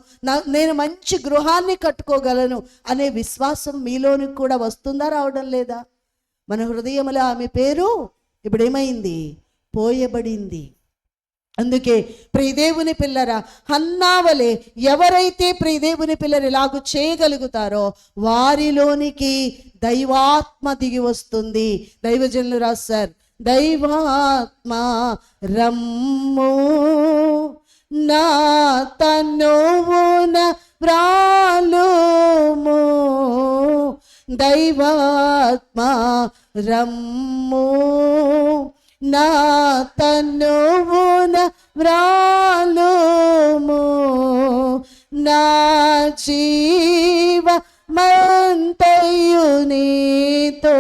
నేను మంచి గృహాన్ని కట్టుకోగలను అనే విశ్వాసం మీలోనికి కూడా వస్తుందా రావడం లేదా? మన హృదయములో ఆమె పేరు ఇప్పుడు ఏమైంది? పోయబడింది. అందుకే దేవుని పిల్లరా, హన్నా వలె ఎవరైతే దేవుని పిల్లలు ఇలాగూ చేయగలుగుతారో వారిలోనికి దైవాత్మ దిగి వస్తుంది. దైవజనులు రాశారు, దైవాత్మ రమ్ము నా తనువున వ్రాలుము, దైవాత్మ రమ్ము నా తనువున వ్రాలుము, నా జీవ మంతయు నీతో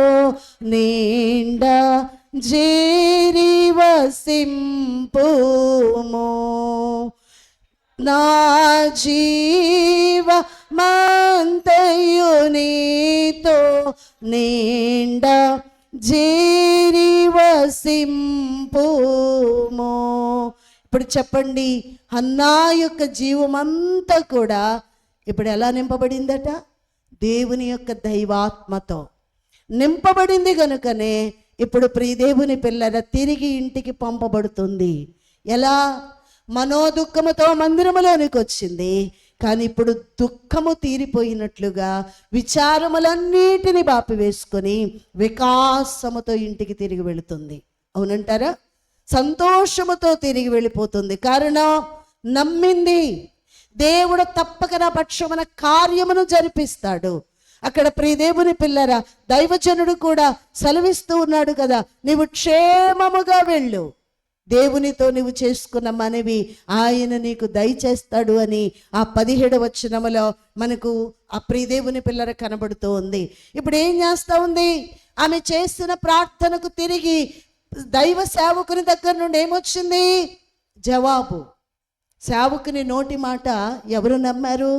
నిండా జీరివసింపుము, నా జీవ దినమంతయు నీతో నిండా జీరి వసింపుము. ఇప్పుడు చెప్పండి, హన్నా యొక్క జీవమంతా కూడా ఇప్పుడు ఎలా నింపబడిందట? దేవుని యొక్క దైవాత్మతో నింపబడింది కనుకనే ఇప్పుడు ప్రియదేవుని పిల్లల తిరిగి ఇంటికి పంపబడుతుంది. ఎలా? మనోదుఃఖముతో మందిరములోనికి వచ్చింది, కానీ ఇప్పుడు దుఃఖము తీరిపోయినట్లుగా విచారములన్నిటిని బాపివేసుకొని వికాసముతో ఇంటికి తిరిగి వెళుతుంది. అవునంటారా? సంతోషముతో తిరిగి వెళ్ళిపోతుంది. కారణం నమ్మింది. దేవుడు తప్పక నా పక్షమున కార్యమును జరిపిస్తాడు. అక్కడ ప్రియదేవుని పిల్లరా, దైవజనుడు కూడా సెలవిస్తూ ఉన్నాడు కదా, నీవు క్షేమముగా వెళ్ళు, దేవునితో నీవు చేసుకున్న మనవి ఆయన నీకు దయచేస్తాడు అని ఆ 17వ వచనములో మనకు ఆ ప్రియదేవుని పిల్లర కనబడుతూ ఉంది. ఇప్పుడు ఏం చేస్తూ ఉంది? ఆమె చేసిన ప్రార్థనకు తిరిగి దైవ సేవకుని దగ్గర నుండి ఏమొచ్చింది? జవాబు. సేవకుని నోటి మాట ఎవరు నమ్మారు?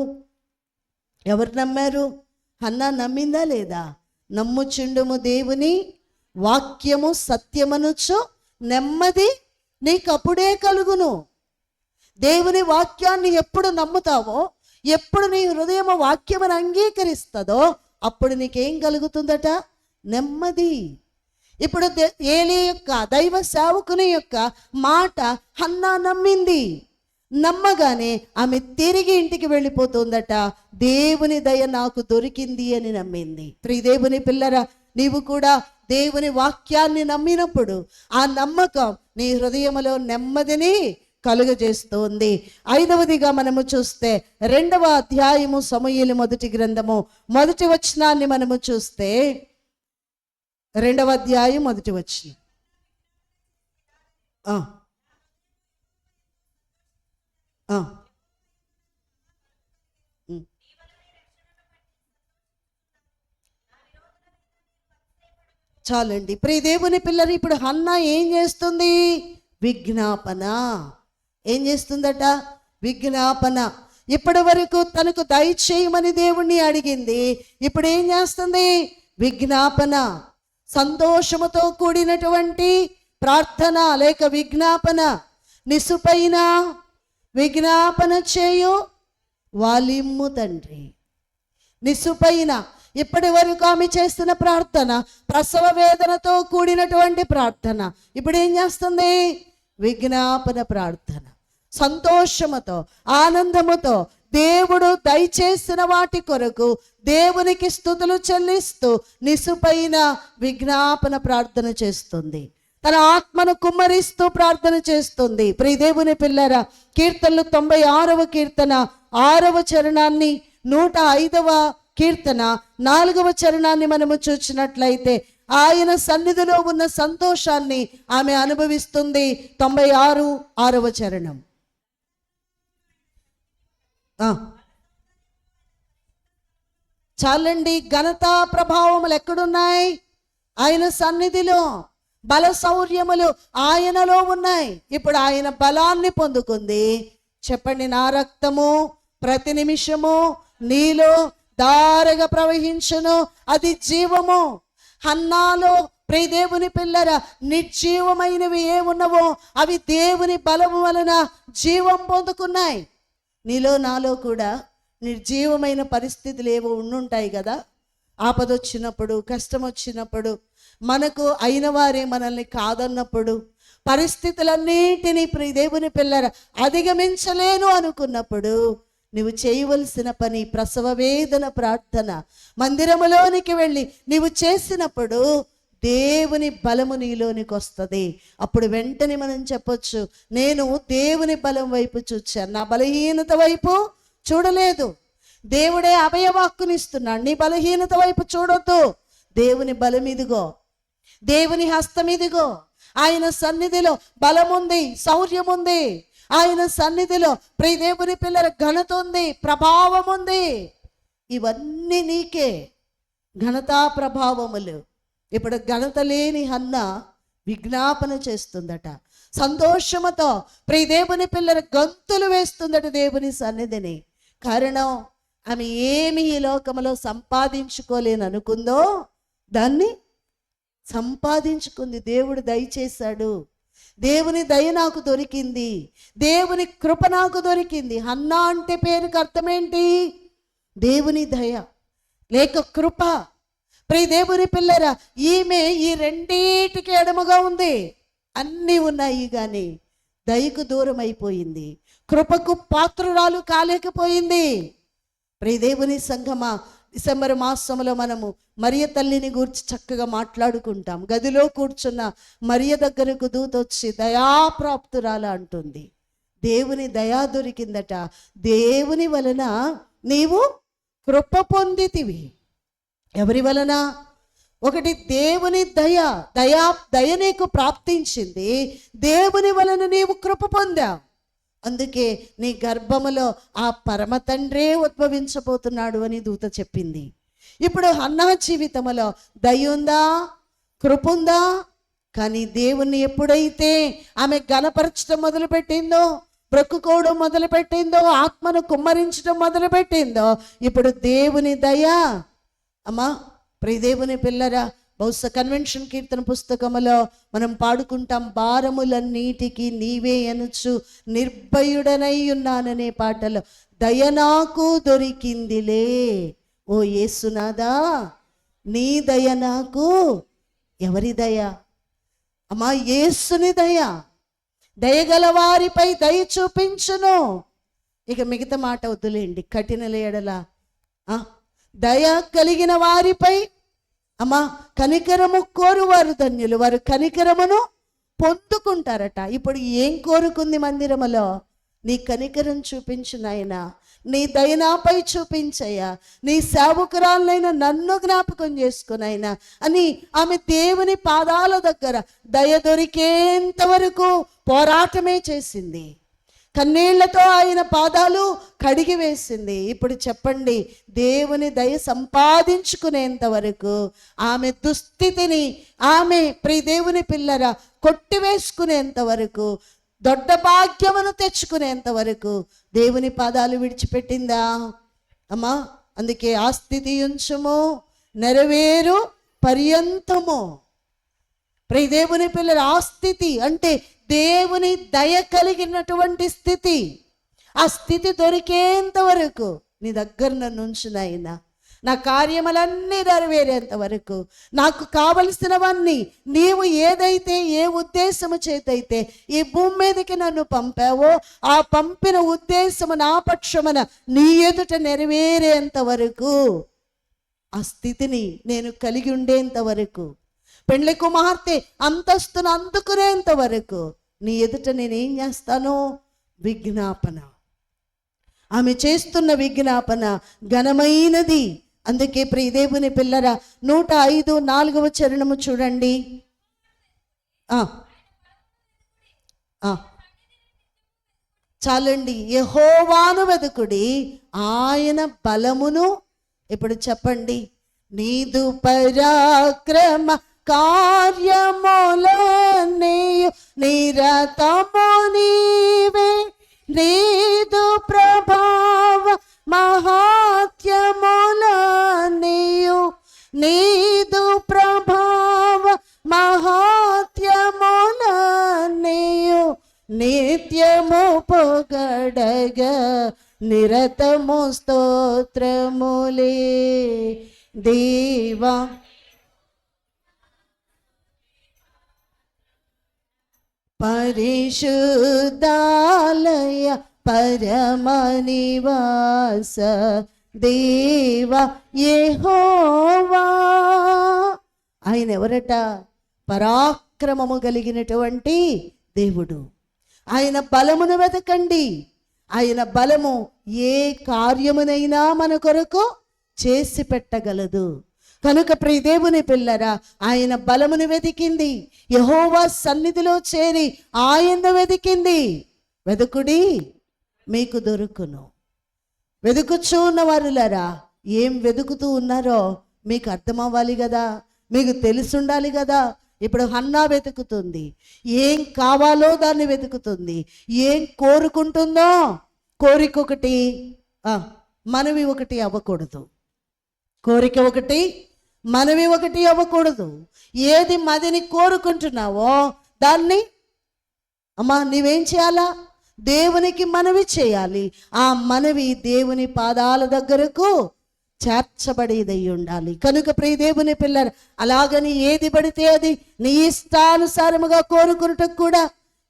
ఎవరు నమ్మారు? హన్నా నమ్మిందా లేదా? నమ్ముచుండుము దేవుని వాక్యము సత్యమనుచు నెమ్మది నీకప్పుడే కలుగును. దేవుని వాక్యాన్ని ఎప్పుడు నమ్ముతావో, ఎప్పుడు నీ హృదయము వాక్యమును అంగీకరిస్తుందో అప్పుడు నీకేం కలుగుతుందట? నెమ్మది. ఇప్పుడు ఏలీ యొక్క దైవ సేవకుని యొక్క మాట హన్నా నమ్మింది. నమ్మగానే ఆమె తిరిగి ఇంటికి వెళ్ళిపోతుందట. దేవుని దయ నాకు దొరికింది అని నమ్మింది. ప్రియదేవుని పిల్లరా, నీవు కూడా దేవుని వాక్యాన్ని నమ్మినప్పుడు ఆ నమ్మకం నీ హృదయములో నెమ్మదిని కలుగజేస్తుంది. 5వదిగా మనము చూస్తే 2వ అధ్యాయము సమూయేలు మొదటి గ్రంథము 1వ వచనాన్ని మనము చూస్తే 2వ అధ్యాయం 1వ వచనం. చాలండి ప్రియదేవుని పిల్లలు. ఇప్పుడు హన్నా ఏం చేస్తుంది? విజ్ఞాపన. ఏం చేస్తుందట? విజ్ఞాపన. ఇప్పటి వరకు తనకు దయచేయమని దేవుణ్ణి అడిగింది, ఇప్పుడు ఏం చేస్తుంది? విజ్ఞాపన. సంతోషముతో కూడినటువంటి ప్రార్థన లేక విజ్ఞాపన. నిసుపైన విజ్ఞాపన చేయు వాలిమ్ము తండ్రి. నిసుపైన ఇప్పటి వరకు ఆమె చేస్తున్న ప్రార్థన ప్రసవ వేదనతో కూడినటువంటి ప్రార్థన. ఇప్పుడు ఏం చేస్తుంది? విజ్ఞాపన ప్రార్థన. సంతోషముతో ఆనందముతో దేవుడు దయచేసిన వాటి కొరకు దేవునికి స్తుతులు చెల్లిస్తూ నిసుపైన విజ్ఞాపన ప్రార్థన చేస్తుంది. తన ఆత్మను కుమ్మరిస్తూ ప్రార్థన చేస్తుంది. ప్రియదేవుని పిల్లరా, కీర్తనలు 96వ కీర్తన 6వ చరణాన్ని, 105వ కీర్తన 4వ చరణాన్ని మనము చూసినట్లయితే ఆయన సన్నిధిలో ఉన్న సంతోషాన్ని ఆమె అనుభవిస్తుంది. 96 6వ చరణం. చాలండి. ఘనత ప్రభావములు ఎక్కడున్నాయి? ఆయన సన్నిధిలో. బల శౌర్యములు ఆయనలో ఉన్నాయి. ఇప్పుడు ఆయన బలాన్ని పొందుకుంది. చెప్పండి, నా రక్తము ప్రతి నిమిషము నీలో దారగా ప్రవహించును, అది జీవము. హన్నాలో ప్రియదేవుని పిల్లర నిర్జీవమైనవి ఏమున్నవో అవి దేవుని బలము వలన జీవం పొందుకున్నాయి. నీలో నాలో కూడా నిర్జీవమైన పరిస్థితులు ఏవో ఉండుంటాయి కదా. ఆపదొచ్చినప్పుడు, కష్టం వచ్చినప్పుడు, మనకు అయిన వారే మనల్ని కాదన్నప్పుడు, పరిస్థితులన్నిటినీ ప్రియదేవుని పిల్లర అధిగమించలేను అనుకున్నప్పుడు నువ్వు చేయవలసిన పని ప్రసవ వేదన ప్రార్థన. మందిరములోనికి వెళ్ళి నీవు చేసినప్పుడు దేవుని బలము నీలోనికి వస్తుంది. అప్పుడు వెంటనే మనం చెప్పొచ్చు, నేను దేవుని బలం వైపు చూచాను, నా బలహీనత వైపు చూడలేదు. దేవుడే అభయవాక్కునిస్తున్నాడు, నీ బలహీనత వైపు చూడొద్దు. దేవుని బలం ఇదిగో, దేవుని హస్తం ఇదిగో. ఆయన సన్నిధిలో బలముంది, శౌర్యం ఉంది. ఆయన సన్నిధిలో ప్రియదేవుని పిల్లల ఘనత ఉంది, ప్రభావం ఉంది. ఇవన్నీ నీకే ఘనతా ప్రభావములు. ఇప్పుడు ఘనత లేని హన్న విజ్ఞాపన చేస్తుందట. సంతోషముతో ప్రియదేవుని పిల్లల గంతులు వేస్తుందట దేవుని సన్నిధిని. కారణం ఆమె ఏమి ఈ లోకంలో సంపాదించుకోలేని అనుకుందో దాన్ని సంపాదించుకుంది. దేవుడు దయచేశాడు, దేవుని దయ నాకు దొరికింది, దేవుని కృప నాకు దొరికింది. హన్నా అంటే పేరుకి అర్థమేంటి? దేవుని దయ లేక కృప. ప్రియ దేవుని పిల్లరా, ఈమె ఈ రెండిటికి ఎడమగా ఉంది. అన్నీ ఉన్నాయి కానీ దయకు దూరం అయిపోయింది, కృపకు పాత్రురాలు కాలేకపోయింది. ప్రియ దేవుని సంఘమా, డిసెంబర్ మాసంలో మనము మరియ తల్లిని గూర్చి చక్కగా మాట్లాడుకుంటాం. గదిలో కూర్చున్న మరియ దగ్గరకు దూత వచ్చి దయాప్రాప్తురాల అంటుంది. దేవుని దయా దొరికిందట. దేవుని వలన నీవు కృప పొందితివి. ఎవరి వలన? ఒకటి దేవుని దయ నీకు ప్రాప్తించింది, దేవుని వలన నీవు కృప పొందావు. అందుకే నీ గర్భములో ఆ పరమ తండ్రే ఉద్భవించబోతున్నాడు అని దూత చెప్పింది. ఇప్పుడు హన్నా జీవితంలో దయ ఉందా, కృప ఉందా? కానీ దేవుణ్ణి ఎప్పుడైతే ఆమె గణపరచడం మొదలుపెట్టిందో, బ్రొక్కుకోవడం మొదలుపెట్టిందో, ఆత్మను కుమ్మరించడం మొదలుపెట్టిందో, ఇప్పుడు దేవుని దయ. అమ్మా ప్రియ దేవుని పిల్లరా, బహుశా కన్వెన్షన్ కీర్తన పుస్తకములో మనం పాడుకుంటాం, భారములన్నిటికీ నీవే అనుచు నిర్భయుడనై ఉన్నాననే పాటలో దయ నాకు దొరికిందిలే ఓ యేసునాదా, నీ దయ నాకు. ఎవరి దయ? అమ్మా యేసుని దయ. దయగల వారిపై దయ చూపించును. ఇక మిగతా మాట వద్దులేండి, కఠిన ఎడల దయ కలిగిన వారిపై అమ్మా కనికరము కోరువారు ధన్యులు, వారు కనికరమును పొందుకుంటారట. ఇప్పుడు ఏం కోరుకుంది మందిరములో? నీ కనికరం చూపించు నాయనా, నీ దయనాపై చూపించయ్యా, నీ సేవకురాలైన నన్ను జ్ఞాపకం చేసుకునైనా అని ఆమె దేవుని పాదాల దగ్గర దయ దొరికేంత వరకు పోరాటమే చేసింది. కన్నీళ్లతో ఆయన పాదాలు కడిగి వేసింది. ఇప్పుడు చెప్పండి, దేవుని దయ సంపాదించుకునేంత వరకు, ఆమె దుస్థితిని ఆమె ప్రియ దేవుని పిల్లరా కొట్టివేసుకునేంత వరకు, దొడ్డ భాగ్యమును తెచ్చుకునేంత వరకు దేవుని పాదాలు విడిచిపెట్టిందా? అమ్మా అందుకే ఆ స్థితి ఉంచుము నెరవేరు పర్యంతము. ప్రియ దేవుని పిల్లల ఆ స్థితి అంటే దేవుని దయ కలిగినటువంటి స్థితి. ఆ స్థితి దొరికేంత వరకు నీ దగ్గర నన్ను ఉంచునైనా, నా కార్యములన్నీ నెరవేరేంత వరకు, నాకు కావలసినవన్నీ నీవు ఏదైతే ఏ ఉద్దేశము చేతైతే ఈ భూమి మీదకి నన్ను పంపావో ఆ పంపిన ఉద్దేశము నా పక్షమున నీ ఎదుట నెరవేరేంత వరకు, ఆ స్థితిని నేను కలిగి ఉండేంత వరకు, పెండ్లి కుమార్తె అంతస్తును అందుకునేంత వరకు నీ ఎదుట నేనేం చేస్తాను? విజ్ఞాపన. ఆమె చేస్తున్న విజ్ఞాపన ఘనమైనది. అందుకే ప్రియ దేవుని పిల్లరా 105:4 చరణము చూడండి. చాలండి. యెహోవాను వెదుకుడి, ఆయన బలమును. ఇప్పుడు చెప్పండి, నీదు పరాక్రమ కార్యములన్నీయు నిరతము నీవే, నీదు ప్రభావ మహాత్యములన్నీయు, నీదు ప్రభావ మహాత్యములన్నీయు నిత్యము పొగడగా నిరతము స్తోత్రములే దేవా. పరిశుద్ధాలయ పరమనివాస దేవా యెహోవా. ఆయన ఎవరట? పరాక్రమము కలిగినటువంటి దేవుడు. ఆయన బలమును వెతకండి. ఆయన బలము ఏ కార్యమునైనా మన కొరకు చేసి పెట్టగలదు. కనుక ప్రియ దేవుని పిల్లరా, ఆయన బలమును వెతికింది, యెహోవా సన్నిధిలో చేరి ఆయన వెతికింది. వెదుకుడి మీకు దొరుకును. వెతుకుచూ ఉన్నవారులారా, ఏం వెతుకుతూ ఉన్నారో మీకు అర్థం అవ్వాలి కదా, మీకు తెలుసుండాలి కదా. ఇప్పుడు హన్నా వెతుకుతుంది, ఏం కావాలో దాన్ని వెతుకుతుంది, ఏం కోరుకుంటుందో. కోరికొకటి మనవి ఒకటి అవ్వకూడదు. కోరిక ఒకటి, మనవి ఒకటి అవ్వకూడదు. ఏది మదిని కోరుకుంటున్నావో దాన్ని అమ్మా నీవేం చేయాలా? దేవునికి మనవి చేయాలి. ఆ మనవి దేవుని పాదాల దగ్గరకు చేర్చబడేదై ఉండాలి. కనుక ప్రియ దేవుని పిల్లలు, అలాగని ఏది పడితే అది నీ ఇష్టానుసారముగా కోరుకున్నటకు కూడా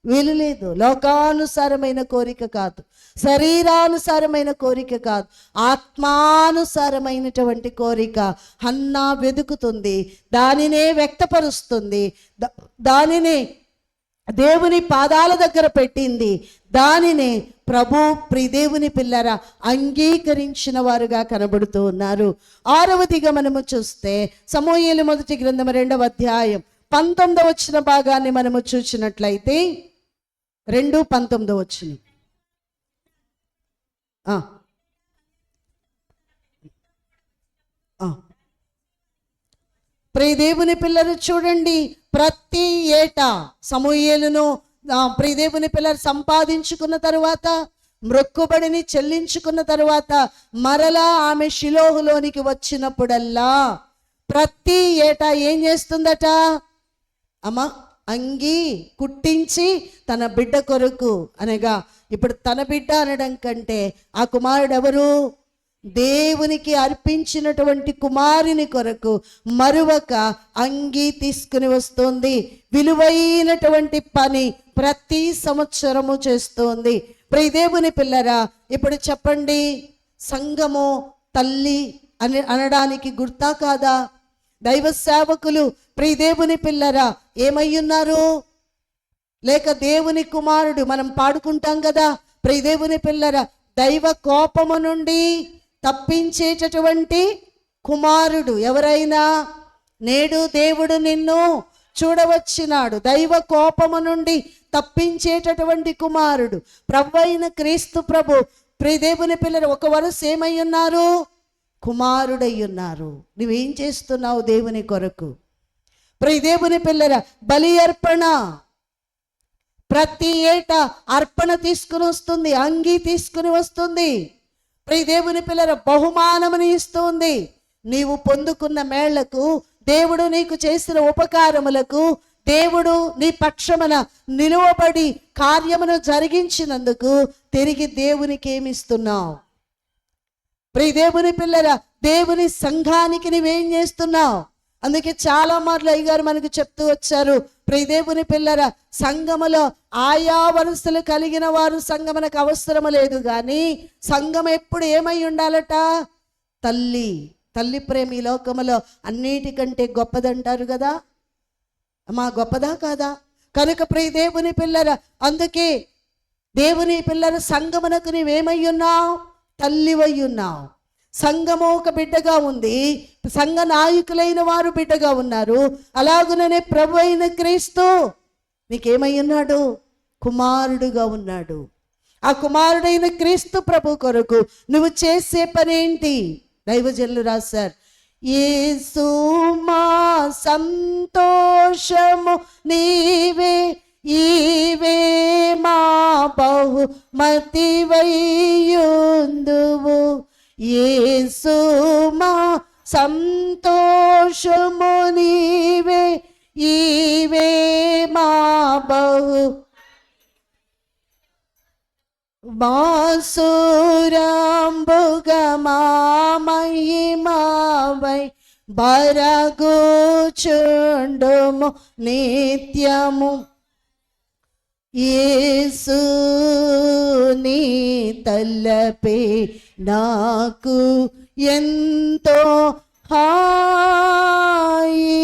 వీలు లేదు. లోకానుసారమైన కోరిక కాదు, శరీరానుసారమైన కోరిక కాదు, ఆత్మానుసారమైనటువంటి కోరిక హన్నా వెతుకుతుంది, దానినే వ్యక్తపరుస్తుంది, దానినే దేవుని పాదాల దగ్గర పెట్టింది, దానినే ప్రభు ప్రియదేవుని పిల్లరా అంగీకరించిన వారుగా కనబడుతూ ఉన్నారు. 6వదిగా మనము చూస్తే సమూయేలు మొదటి గ్రంథం 2వ అధ్యాయం 19వ వచన భాగాన్ని మనము చూసినట్లయితే 2:19 వచనం. ప్రియదేవుని పిల్లలు చూడండి, ప్రతి ఏటా సమూయేలును ప్రియదేవుని పిల్లలు సంపాదించుకున్న తరువాత, మ్రొక్కుబడిని చెల్లించుకున్న తరువాత మరలా ఆమె షిలోహులోనికి వచ్చినప్పుడల్లా ప్రతి ఏటా ఏం చేస్తుందట? అమ్మ అంగి కుట్టించి తన బిడ్డ కొరకు, అనగా ఇప్పుడు తన బిడ్డ అనడం కంటే ఆ కుమారుడు ఎవరు? దేవునికి అర్పించినటువంటి కుమారుని కొరకు మరువక అంగీ తీసుకుని వస్తుంది. విలువైనటువంటి పని ప్రతి సంవత్సరము చేస్తుంది. ప్రియదేవుని పిల్లరా, ఇప్పుడు చెప్పండి, సంఘము తల్లి అనడానికి గుర్తా కాదా? దైవ సేవకులు ప్రియదేవుని పిల్లరా ఏమయ్యున్నారు? లేక దేవుని కుమారుడు, మనం పాడుకుంటాం కదా, ప్రియదేవుని పిల్లరా దైవ కోపము నుండి తప్పించేటటువంటి కుమారుడు ఎవరైనా, నేడు దేవుడు నిన్ను చూడవచ్చినాడు. దైవ కోపము నుండి తప్పించేటటువంటి కుమారుడు ప్రభువైన క్రీస్తు ప్రభు. ప్రియదేవుని పిల్లలు ఒక వరుస ఏమై ఉన్నారు? కుమారుడై ఉన్నారు. నువ్వేం చేస్తున్నావు దేవుని కొరకు? ప్రియదేవుని పిల్లల బలి అర్పణ ప్రతి ఏటా అర్పణ తీసుకుని వస్తుంది, అంగీ తీసుకుని వస్తుంది. ప్రియదేవుని పిల్లల బహుమానముని ఇస్తుంది. నీవు పొందుకున్న మేళ్లకు, దేవుడు నీకు చేసిన ఉపకారములకు, దేవుడు నీ పక్షమున నిలువబడి కార్యమును జరిగించినందుకు తిరిగి దేవునికి ఏమిస్తున్నావు? ప్రియదేవుని పిల్లల దేవుని సంఘానికి నువ్వేం చేస్తున్నావు? అందుకే చాలా మార్లు అయ్యగారు మనకు చెప్తూ వచ్చారు, ప్రియదేవుని పిల్లల సంఘములో ఆయా వరుసలు కలిగిన వారు సంఘమునకు అవసరము లేదు, కానీ సంఘం ఎప్పుడు ఏమై ఉండాలట? తల్లి. తల్లి ప్రేమ ఈ లోకములో అన్నిటికంటే గొప్పదంటారు కదా, మా గొప్పదా కాదా? కనుక ప్రియదేవుని పిల్లల, అందుకే దేవుని పిల్లల సంఘమునకు నీవేమై ఉన్నావు? తల్లివై ఉన్నావు. సంఘము ఒక బిడ్డగా ఉంది, సంఘ నాయకులైన వారు బిడ్డగా ఉన్నారు. అలాగుననే ప్రభు అయిన క్రీస్తు నీకేమై ఉన్నాడు? కుమారుడుగా ఉన్నాడు. ఆ కుమారుడైన క్రీస్తు ప్రభు కొరకు నువ్వు చేసే పనేంటి? దైవజనులు రాశారు, యేసు మా సంతోషము నీవే, ఈవే మా బహుమతివైయుందువు. యేసు మా సంతోషము నీవే, ఈవే మా బహు బాసురాంబుగమామహిమావై బరగుచుండుము నిత్యము. యేసు నీ తలపే నాకు ఎంతో హాయి.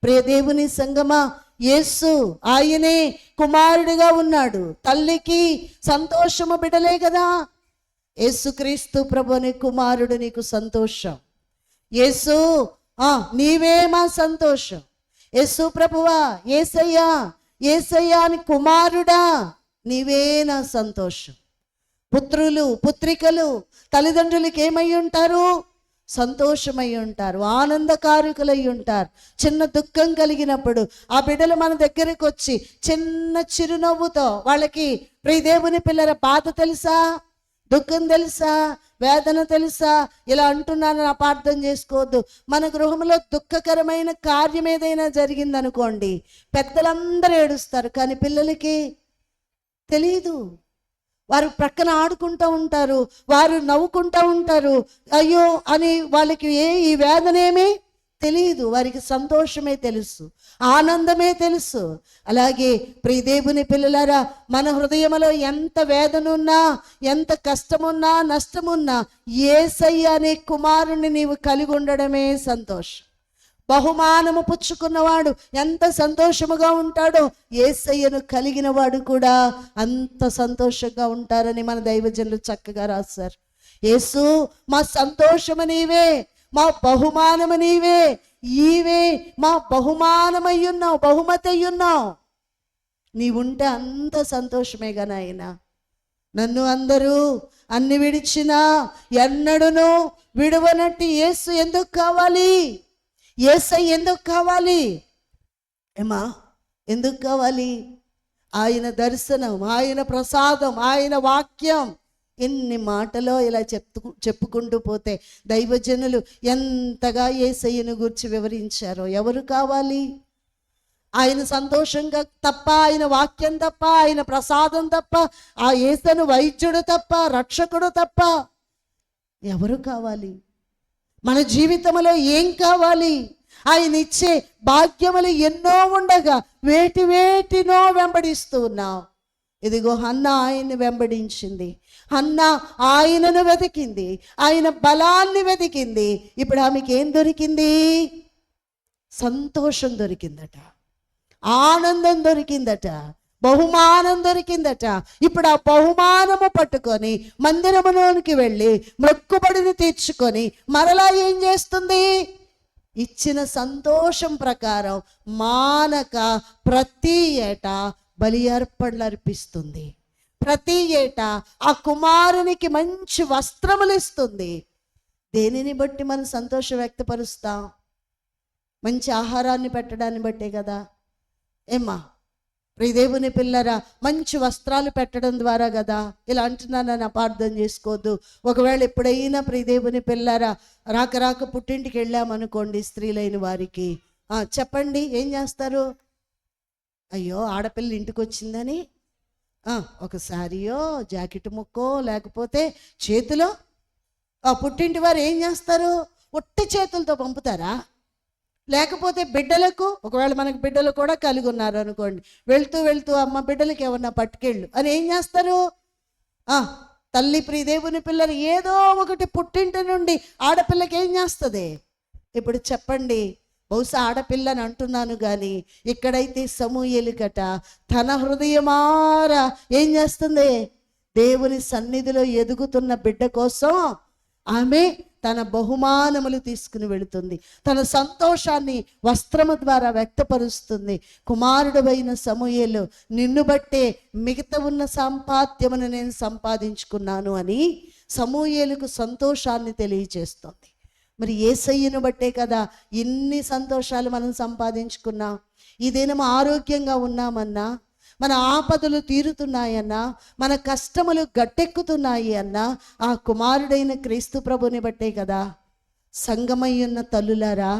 ప్రియదేవుని సంగమా, యేసు ఆయనే కుమారుడిగా ఉన్నాడు. తల్లికి సంతోషము బిడ్డలే కదా. యేసుక్రీస్తు ప్రభుని కుమారుడు నీకు సంతోషం. యేసు నీవే మా సంతోషం. యేసు ప్రభువా, యేసయ్యా, యేసయ్యా అని కుమారుడా నీవే నా సంతోషం. పుత్రులు పుత్రికలు తల్లిదండ్రులకి ఏమై ఉంటారు? సంతోషమై ఉంటారు, ఆనందకారకులై ఉంటారు. చిన్న దుఃఖం కలిగినప్పుడు ఆ బిడ్డలు మన దగ్గరికి వచ్చి చిన్న చిరునవ్వుతో వాళ్ళకి ప్రియదేవుని పిల్లల బాధ తెలుసా? దుఃఖం తెలుసా, వేదన తెలుసా, ఇలా అంటున్నానని అపార్థం చేసుకోవద్దు. మన గృహంలో దుఃఖకరమైన కార్యం ఏదైనా జరిగిందనుకోండి, పెద్దలందరూ ఏడుస్తారు, కానీ పిల్లలకి తెలీదు. వారు ప్రక్కన ఆడుకుంటూ ఉంటారు, వారు నవ్వుకుంటూ ఉంటారు. అయ్యో అని వాళ్ళకి ఈ వేదనేమీ తెలియదు, వారికి సంతోషమే తెలుసు, ఆనందమే తెలుసు. అలాగే ప్రియ దేవుని పిల్లలారా, మన హృదయంలో ఎంత వేదన ఉన్నా, ఎంత కష్టమున్నా, నష్టమున్నా, యేసయ్య అనే కుమారుని నీవు కలిగి ఉండడమే సంతోషం. బహుమానము పుచ్చుకున్నవాడు ఎంత సంతోషముగా ఉంటాడో, యేసయ్యను కలిగిన వాడు కూడా అంత సంతోషంగా ఉంటారని మన దైవజనులు చక్కగా రాశారు. యేసు మా సంతోషము నీవే, మా బహుమానము నీవే, ఈవే మా బహుమానమయ్యున్నావు, బహుమతి అయ్యున్నావు. నీవుంటే అంత సంతోషమేగా నాయన. నన్ను అందరూ అన్ని విడిచినా ఎన్నడూను విడువనట్టి యేసు ఎందుకు కావాలి? యేసయ్య ఎందుకు కావాలి? ఏమా ఎందుకు కావాలి? ఆయన దర్శనం, ఆయన ప్రసాదం, ఆయన వాక్యం. ఎన్ని మాటలో ఇలా చెప్పుకుంటూ పోతే దైవజనులు ఎంతగా యేసయ్యను గురించి వివరించారో. ఎవరు కావాలి? ఆయన సంతోషంగా తప్ప, ఆయన వాక్యం తప్ప, ఆయన ప్రసాదం తప్ప, ఆ యేసను వైద్యుడు తప్ప, రక్షకుడు తప్ప ఎవరు కావాలి? మన జీవితంలో ఏం కావాలి? ఆయన ఇచ్చే భాగ్యములు ఎన్నో ఉండగా వేటినో వెంబడిస్తూ ఉన్నాం. ఇదిగో హన్న ఆయన్ని వెంబడించింది, హన్న ఆయనను వెతికింది, ఆయన బలాన్ని వెతికింది. ఇప్పుడు ఆమెకి ఏం దొరికింది? సంతోషం దొరికిందట, ఆనందం దొరికిందట, బహుమానం దొరికిందట. ఇప్పుడు ఆ బహుమానము పట్టుకొని మందిరములోనికి వెళ్ళి మొక్కుబడిని తీర్చుకొని మరలా ఏం చేస్తుంది? ఇచ్చిన సంతోషం ప్రకారం మానక ప్రతి ఏటా బలి అర్పణలు అర్పిస్తుంది. ప్రతి ఏటా ఆ కుమారునికి మంచి వస్త్రములు ఇస్తుంది. దేనిని బట్టి మనం సంతోషం వ్యక్తపరుస్తాం? మంచి ఆహారాన్ని పెట్టడాన్ని బట్టే కదా. ఏమ్మా ప్రియదేవుని పిల్లరా, మంచి వస్త్రాలు పెట్టడం ద్వారా కదా. ఇలా అంటున్నానని అపార్థం చేసుకోవద్దు. ఒకవేళ ఎప్పుడైనా ప్రియదేవుని పిల్లరా రాక పుట్టింటికి వెళ్ళామనుకోండి, స్త్రీలైన వారికి చెప్పండి ఏం చేస్తారు? అయ్యో ఆడపిల్ల ఇంటికి వచ్చిందని ఒక శారీయో, జాకెట్ ముక్కో, లేకపోతే చేతిలో పుట్టింటి వారు ఏం చేస్తారు? ఒట్టి చేతులతో పంపుతారా? లేకపోతే బిడ్డలకు, ఒకవేళ మనకు బిడ్డలు కూడా కలిగి ఉన్నారు అనుకోండి, వెళ్తూ అమ్మ బిడ్డలకి ఏమన్నా పట్టుకెళ్ళు అని ఏం చేస్తారు? తల్లి ప్రియదేవుని పిల్లలు ఏదో ఒకటి పుట్టింటి నుండి ఆడపిల్లకి ఏం చేస్తుంది? ఇప్పుడు చెప్పండి, బహుశా ఆడపిల్లని అంటున్నాను కానీ ఇక్కడైతే సమూయేలుకట తన హృదయమారా ఏం చేస్తుంది? దేవుని సన్నిధిలో ఎదుగుతున్న బిడ్డ కోసం ఆమె తన బహుమానములు తీసుకుని వెళుతుంది, తన సంతోషాన్ని వస్త్రము ద్వారా వ్యక్తపరుస్తుంది. కుమారుడైన సమూయేలు, నిన్ను బట్టే మిగతా ఉన్న సంపాద్యమును నేను సంపాదించుకున్నాను అని సమూయేలుకు సంతోషాన్ని తెలియజేస్తుంది. మరి యేసయ్యను బట్టే కదా ఇన్ని సంతోషాలు మనం సంపాదించుకున్నాం. ఈ దినం ఆరోగ్యంగా ఉన్నామన్నా, మన ఆపదలు తీరుతున్నాయన్నా, మన కష్టములు గట్టెక్కుతున్నాయి అన్నా ఆ కుమారుడైన క్రీస్తు ప్రభుని బట్టే కదా. సంగమయ్యున్న తల్లులారా,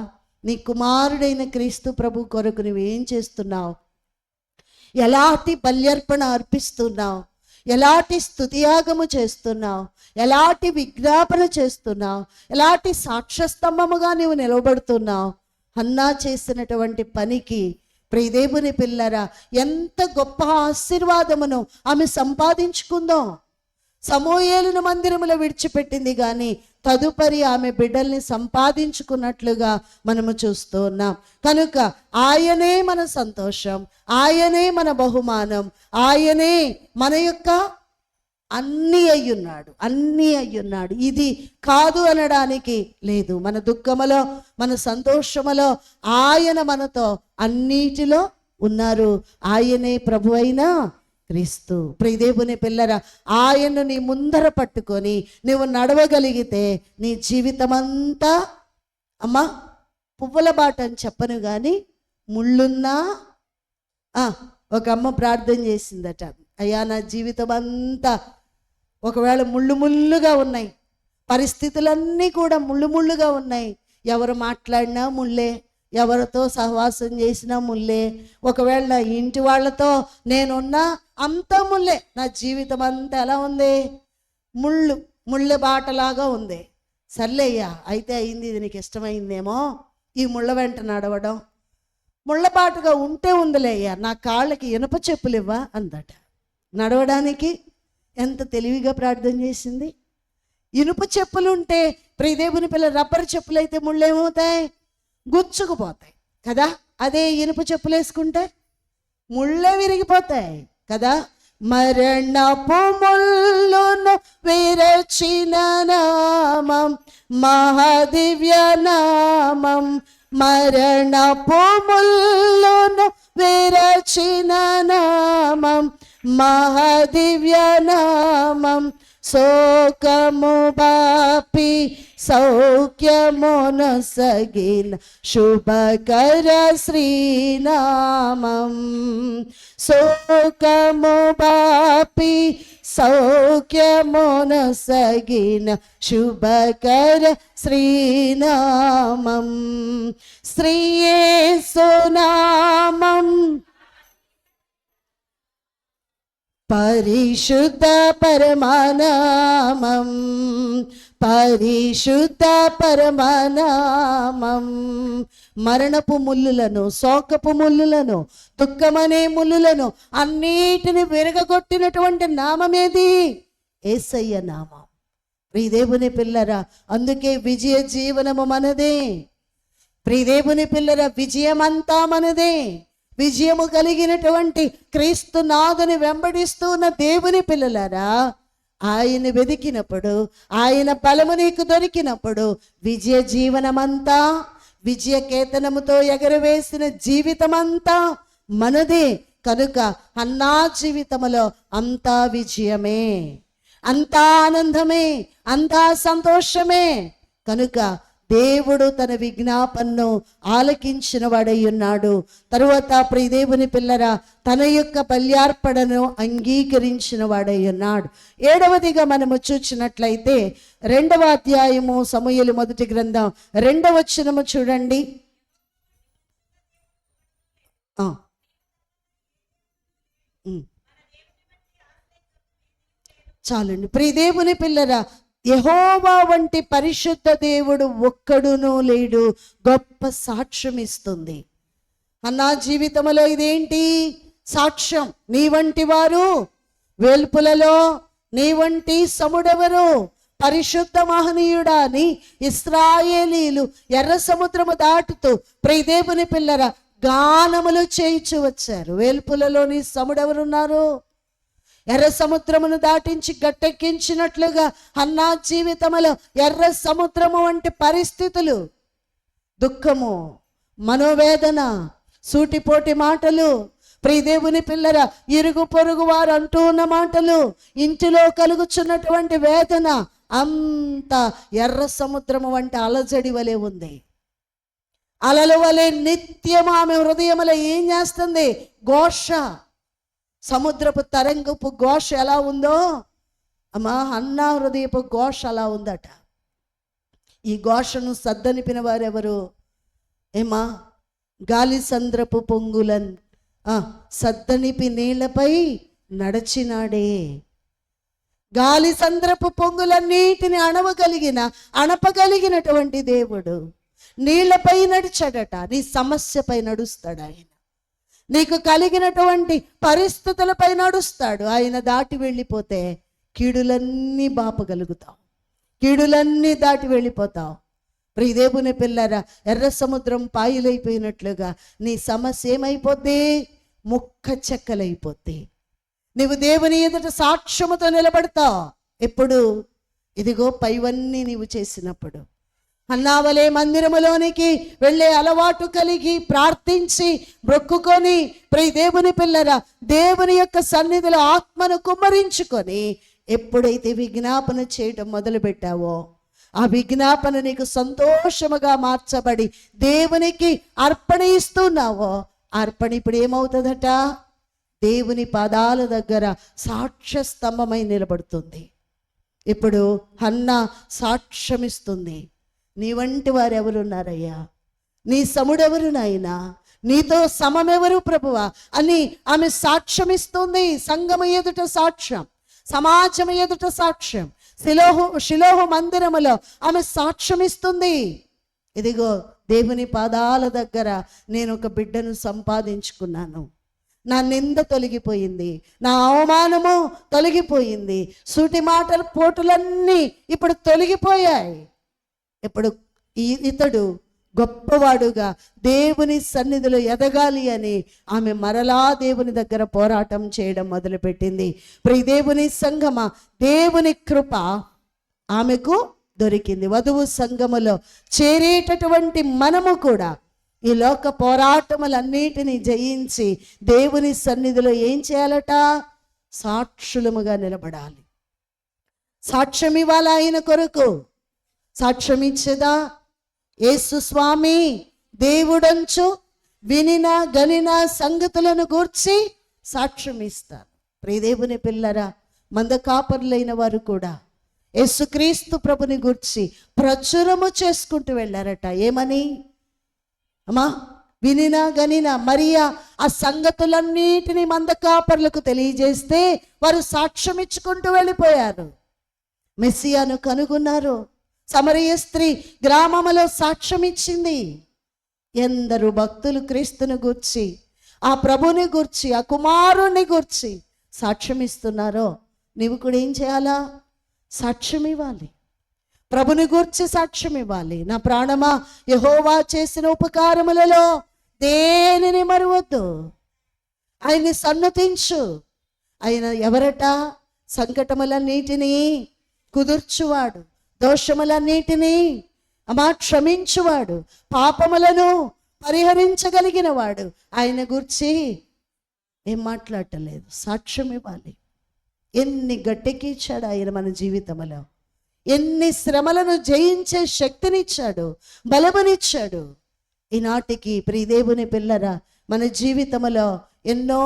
నీ కుమారుడైన క్రీస్తు ప్రభు కొరకు నువ్వేం చేస్తున్నావు? ఎలాంటి బల్యర్పణ అర్పిస్తున్నావు? ఎలాంటి స్తుతియాగము చేస్తున్నావు? ఎలాంటి విజ్ఞాపన చేస్తున్నావు? ఎలాంటి సాక్ష్యస్తంభముగా నీవు నిలబడుతున్నావు? హన్నా చేసినటువంటి పనికి ప్రియదేవుని పిల్లరా ఎంత గొప్ప ఆశీర్వాదమును ఆమె సంపాదించుకుందో. సమూయేలును మందిరములో విడిచిపెట్టింది కానీ తదుపరి ఆమె బిడ్డల్ని సంపాదించుకున్నట్లుగా మనము చూస్తూ ఉన్నాం. కనుక ఆయనే మన సంతోషం, ఆయనే మన బహుమానం, ఆయనే మన యొక్క అన్నీ అయ్యున్నాడు. ఇది కాదు అనడానికి లేదు. మన దుఃఖములో, మన సంతోషములో ఆయన మనతో అన్నిటిలో ఉన్నారు. ఆయనే ప్రభు అయిన క్రీస్తు. ప్రియదేవుని పిల్లరా, ఆయన్ను నీ ముందర పట్టుకొని నువ్వు నడవగలిగితే నీ జీవితమంతా అమ్మా పువ్వుల బాట అని చెప్పను కానీ ముళ్ళున్నా. ఒక అమ్మ ప్రార్థన చేసిందట, అయ్యా నా జీవితం అంతా ఒకవేళ ముళ్ళుగా ఉన్నాయి, పరిస్థితులన్నీ కూడా ముళ్ళుగా ఉన్నాయి. ఎవరు మాట్లాడినా ముళ్ళే, ఎవరితో సహవాసం చేసినా ముళ్ళే, ఒకవేళ నా ఇంటి వాళ్ళతో నేనున్నా అంతా ముళ్ళే. నా జీవితం అంతా ఎలా ఉంది? ముళ్ళ బాటలాగా ఉంది. సర్లేయ్యా, అయితే అయింది, ఇది నీకు ఇష్టమైందేమో ఈ ముళ్ళ వెంట నడవడం. ముళ్ళబాటుగా ఉంటే ఉందిలేయ్యా, నా కాళ్ళకి ఇనుప చెప్పులు ఇవ్వా అందట. నడవడానికి ఎంత తెలివిగా ప్రార్థన చేసింది. ఇనుప చెప్పులు ఉంటే, ప్రియదేవుని పిల్ల రబ్బర్ చెప్పులు అయితే ముళ్ళు ఏమవుతాయి? గుచ్చుకుపోతాయి కదా. అదే ఇనుప చెప్పులు వేసుకుంటే ముళ్ళే విరిగిపోతాయి కదా. మరణపు ముళ్ళును విరచిన నామం మహాదివ్య నామం, మరణపు ముళ్ళును విరచిన నామం మహాదివ్య నామం, శోకము బాపి సౌఖ్యమునొసగిన శుభకర శ్రీనామం. శోకము బాపి సౌఖ్యమునొసగిన శుభకర శ్రీనామం, శ్రీ యేసు నామం. పరిశుద్ధ పరమానామం, పరిశుద్ధ పరమానామం. మరణపు ముళ్ళులను, శోకపు ముళ్ళులను, దుఃఖమనే ముళ్ళులను అన్నిటిని విరగొట్టినటువంటి నామమేది? యేసయ్య నామం. ప్రియదేవుని పిల్లరా, అందుకే విజయ జీవనము మనదే. ప్రియదేవుని పిల్లరా, విజయమంతా మనదే. విజయము కలిగినటువంటి క్రీస్తు నాథుని వెంబడిస్తూ ఉన్న దేవుని పిల్లలారా, ఆయన వెదికినప్పుడు, ఆయన బలము నీకు దొరికినప్పుడు విజయ జీవనమంతా, విజయ కేతనముతో ఎగరవేసిన జీవితమంతా మనదే. కనుక అన్నా జీవితములో అంతా విజయమే, అంతా ఆనందమే, అంతా సంతోషమే. కనుక దేవుడు తన విజ్ఞాపనను ఆలకించిన వాడై ఉన్నాడు. తరువాత ప్రియదేవుని పిల్లరా, తన యొక్క బల్యార్పణను అంగీకరించిన వాడై ఉన్నాడు. 7వదిగా మనము చూచినట్లయితే 2వ అధ్యాయము సమూయేలు మొదటి గ్రంథం 2వ వచనము చూడండి. చాలండి. ప్రియదేవుని పిల్లరా, యెహోవా వంటి పరిశుద్ధ దేవుడు ఒక్కడునూ లేడు. గొప్ప సాక్ష్యం ఇస్తుంది అన్నా జీవితంలో. ఇదేంటి సాక్ష్యం? నీ వంటి వారు వేల్పులలో, నీ వంటి సముడెవరు? పరిశుద్ధ మహనీయుడా అని ఇశ్రాయేలీలు ఎర్ర సముద్రము దాటుతూ ప్రియదేవుని పిల్లర గానములు చేయించు వచ్చారు. వేల్పులలోని సముడెవరున్నారు? ఎర్ర సముద్రమును దాటించి గట్టెక్కించినట్లుగా అన్నా జీవితములో ఎర్ర సముద్రము వంటి పరిస్థితులు, దుఃఖము, మనోవేదన, సూటిపోటి మాటలు, ప్రియదేవుని పిల్లర ఇరుగు పొరుగు వారు అంటూ ఉన్న మాటలు, ఇంటిలో కలుగుచున్నటువంటి వేదన అంత ఎర్ర సముద్రము వంటి అలజడి వలె ఉంది. అలల వలె నిత్యం ఆమె హృదయములో ఏం చేస్తుంది? ఘోష. సముద్రపు తరంగపు ఘోష ఎలా ఉందో అమ్మా, అన్నా హృదయపు ఘోష అలా ఉందట. ఈ ఘోషను సద్దనిపిన వారెవరు? ఏమా, గాలి సంద్రపు పొంగులన్ సద్దనిపి నీళ్లపై నడచినాడే. గాలి సంద్రపు పొంగులన్నిటిని అణపగలిగినటువంటి దేవుడు నీళ్లపై నడిచాడట. నీ సమస్యపై నడుస్తాడు ఆయన. నీకు కలిగినటువంటి పరిస్థితులపై నడుస్తాడు ఆయన. దాటి వెళ్ళిపోతే కీడులన్నీ బాపగలుగుతావు, కీడులన్నీ దాటి వెళ్ళిపోతావు. ప్రియదేవుని పిల్లరా, ఎర్ర సముద్రం పాయలైపోయినట్లుగా నీ సమస్య ఏమైపోద్ది? ముక్క చెక్కలైపోద్ది. నీవు దేవుని ఎదుట సాక్ష్యముతో నిలబడతావు. ఎప్పుడు? ఇదిగో పైవన్నీ నీవు చేసినప్పుడు. అన్నావలే మందిరములోనికి వెళ్ళే అలవాటు కలిగి ప్రార్థించి మొక్కుకొని ప్రియదేవుని పిల్లరా దేవుని యొక్క సన్నిధిలో ఆత్మను కుమ్మరించుకొని ఎప్పుడైతే విజ్ఞాపన చేయటం మొదలు పెట్టావో ఆ విజ్ఞాపన నీకు సంతోషముగా మార్చబడి దేవునికి అర్పణ ఇస్తున్నావో అర్పణ ఇప్పుడు ఏమవుతుందట? దేవుని పాదాల దగ్గర సాక్ష్య స్తంభమై నిలబడుతుంది. ఇప్పుడు హన్నా సాక్ష్యమిస్తుంది. నీ వంటి వారు ఎవరున్నారయ్యా? నీ సముడెవరు నాయనా? నీతో సమమెవరు ప్రభువా అని ఆమె సాక్ష్యమిస్తుంది. సంఘము ఎదుట సాక్ష్యం, సమాజం ఎదుట సాక్ష్యం, శిలోహు మందిరములో ఆమె సాక్ష్యమిస్తుంది. ఇదిగో దేవుని పాదాల దగ్గర నేను ఒక బిడ్డను సంపాదించుకున్నాను. నా నింద తొలగిపోయింది, నా అవమానము తొలగిపోయింది, సూటి మాటలు పోటులన్నీ ఇప్పుడు తొలగిపోయాయి. ఇప్పుడు ఇతడు గొప్పవాడుగా దేవుని సన్నిధిలో ఎదగాలి అని ఆమె మరలా దేవుని దగ్గర పోరాటం చేయడం మొదలుపెట్టింది. ప్రియ దేవుని సంగమ, దేవుని కృప ఆమెకు దొరికింది. వధువు సంఘములో చేరేటటువంటి మనము కూడా ఈ లోక పోరాటములన్నిటినీ జయించి దేవుని సన్నిధిలో ఏం చేయాలట? సాక్షులముగా నిలబడాలి. సాక్ష్యం ఇవ్వాలి ఆయన కొరకు. సాక్ష్యం ఇచ్చేదా? యేసు స్వామి దేవుడంచు వినిన గనిన సంగతులను గూర్చి సాక్ష్యం ఇస్తారు. ప్రియదేవుని పిల్లరా, మంద కాపరులైన వారు కూడా యేసుక్రీస్తు ప్రభుని గూర్చి ప్రచురము చేసుకుంటూ వెళ్ళారట. ఏమని? అమ్మా, వినిన గనిన మరియా ఆ సంగతులన్నిటినీ మంద కాపరులకు తెలియజేస్తే వారు సాక్ష్యం ఇచ్చుకుంటూ వెళ్ళిపోయారు. మెస్సియాను కనుగొన్నారు. సమరయ స్త్రీ గ్రామములో సాక్ష్యం ఇచ్చింది. ఎందరు భక్తులు క్రీస్తుని గూర్చి, ఆ ప్రభుని గూర్చి, ఆ కుమారుని గూర్చి సాక్ష్యం ఇస్తున్నారో నీవు కూడా ఏం చేయాలా? సాక్ష్యం ఇవ్వాలి. ప్రభుని గూర్చి సాక్ష్యం ఇవ్వాలి. నా ప్రాణమా, యెహోవా చేసిన ఉపకారములలో దేనిని మరువద్దు. ఆయన్ని సన్నతించు. ఆయన ఎవరట? సంకటములన్నిటినీ కుదుర్చువాడు, దోషములన్నిటినీ క్షమించువాడు, పాపములను పరిహరించగలిగిన వాడు. ఆయన గురించి ఏం మాట్లాడటలేదు, సాక్ష్యం ఇవ్వాలి. ఎన్ని గట్టెకిచ్చాడు ఆయన మన జీవితంలో, ఎన్ని శ్రమలను జయించే శక్తినిచ్చాడు, బలమునిచ్చాడు. ఈనాటికి ప్రియదేవుని పిల్లరా, మన జీవితంలో ఎన్నో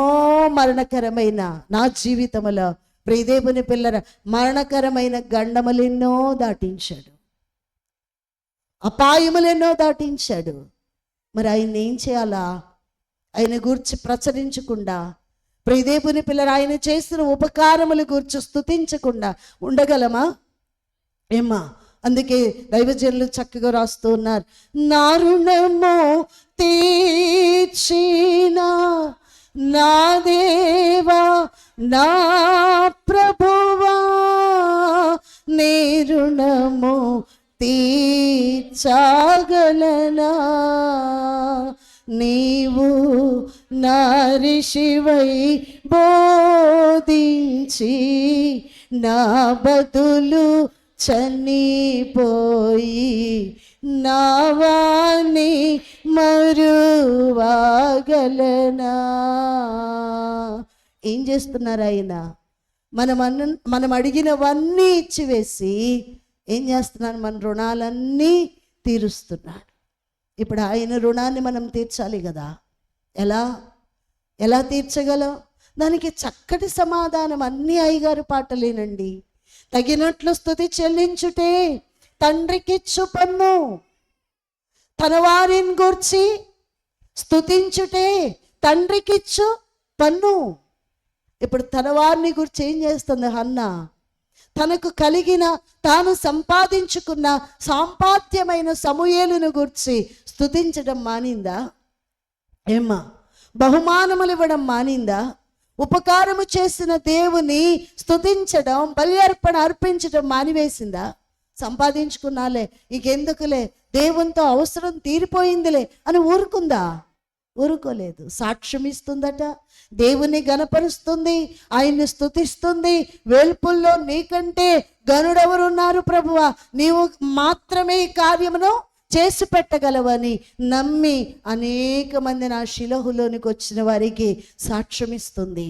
మరణకరమైన, నా జీవితంలో ప్రియదేవుని పిల్లరా మరణకరమైన గండములెన్నో దాటించాడు, అపాయములెన్నో దాటించాడు. మరి ఆయన ఏం చేయాలా? ఆయన గూర్చి ప్రచురించకుండా, ప్రియదేవుని పిల్లలు ఆయన చేసిన ఉపకారముల గూర్చి స్తుతించకుండా ఉండగలమా? ఏమ్మా, అందుకే దైవజనులు చక్కగా రాస్తూ ఉన్నారు. నా రుణము తీర్చిన నా దేవా నా ప్రభువా, నీ రుణము తీర్చగలనా? నీవు నా ఋషివై బోధించి నా బదులు చనిపోయి నావాని మరువగలనా? ఏం చేస్తున్నారు ఆయన? మనం అడిగినవన్నీ ఇచ్చివేసి ఏం చేస్తున్నాడు? మన రుణాలన్నీ తీరుస్తున్నాడు. ఇప్పుడు ఆయన రుణాన్ని మనం తీర్చాలి కదా. ఎలా తీర్చగలం? దానికి చక్కటి సమాధానం అన్ని అయ్యగారు పాటలేనండి. తగినట్లు స్తుతి చెల్లించుటే తండ్రికిచ్చు పన్ను, తన వారిని గూర్చి స్తుతించుటే తండ్రికిచ్చు పన్ను. ఇప్పుడు తన వారిని గురించి ఏం చేస్తుంది హన్నా? తనకు కలిగిన, తాను సంపాదించుకున్న సాంపాద్యమైన సమూయేలును గూర్చి స్తుతించడం మానిందా? ఏమ్మా, బహుమానములు ఇవ్వడం మానిందా? ఉపకారము చేసిన దేవుని స్తుతించడం, బలి అర్పణ అర్పించడం మానివేసిందా? సంపాదించుకున్నాలే, ఇంకెందుకులే, దేవునితో అవసరం తీరిపోయిందిలే అని ఊరుకుందా? ఊరుకోలేదు. సాక్ష్యం ఇస్తుందట, దేవుని గణపరుస్తుంది, ఆయన్ని స్తుతిస్తుంది. వేల్పుల్లో నీకంటే గనుడెవరున్నారు ప్రభువా, నీవు మాత్రమే ఈ కార్యమును చేసి పెట్టగలవని నమ్మి అనేక మంది నా శిలహులోనికి వచ్చిన వారికి సాక్ష్యం ఇస్తుంది.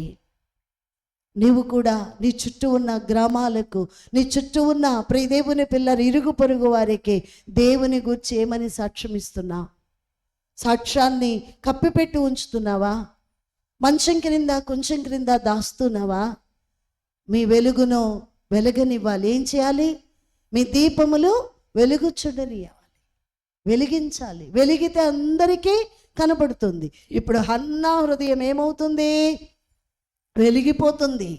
నీవు కూడా నీ చుట్టూ ఉన్న గ్రామాలకు, నీ చుట్టూ ఉన్న ప్రియదేవుని పిల్లలు, ఇరుగు పొరుగు వారికి దేవుని గూర్చి ఏమని సాక్ష్యం ఇస్తున్నావు? సాక్ష్యాన్ని కప్పిపెట్టి ఉంచుతున్నావా? మంచం క్రింద కొంచెం క్రింద దాస్తున్నావా? మీ వెలుగును వెలగనివ్వాలి. ఏం చేయాలి? మీ దీపములు వెలుగుచుండనివ్వాలి, వెలిగించాలి. వెలిగితే అందరికీ కనబడుతుంది. ఇప్పుడు హన్నా హృదయం ఏమవుతుంది? వెలిగిపోతుంది.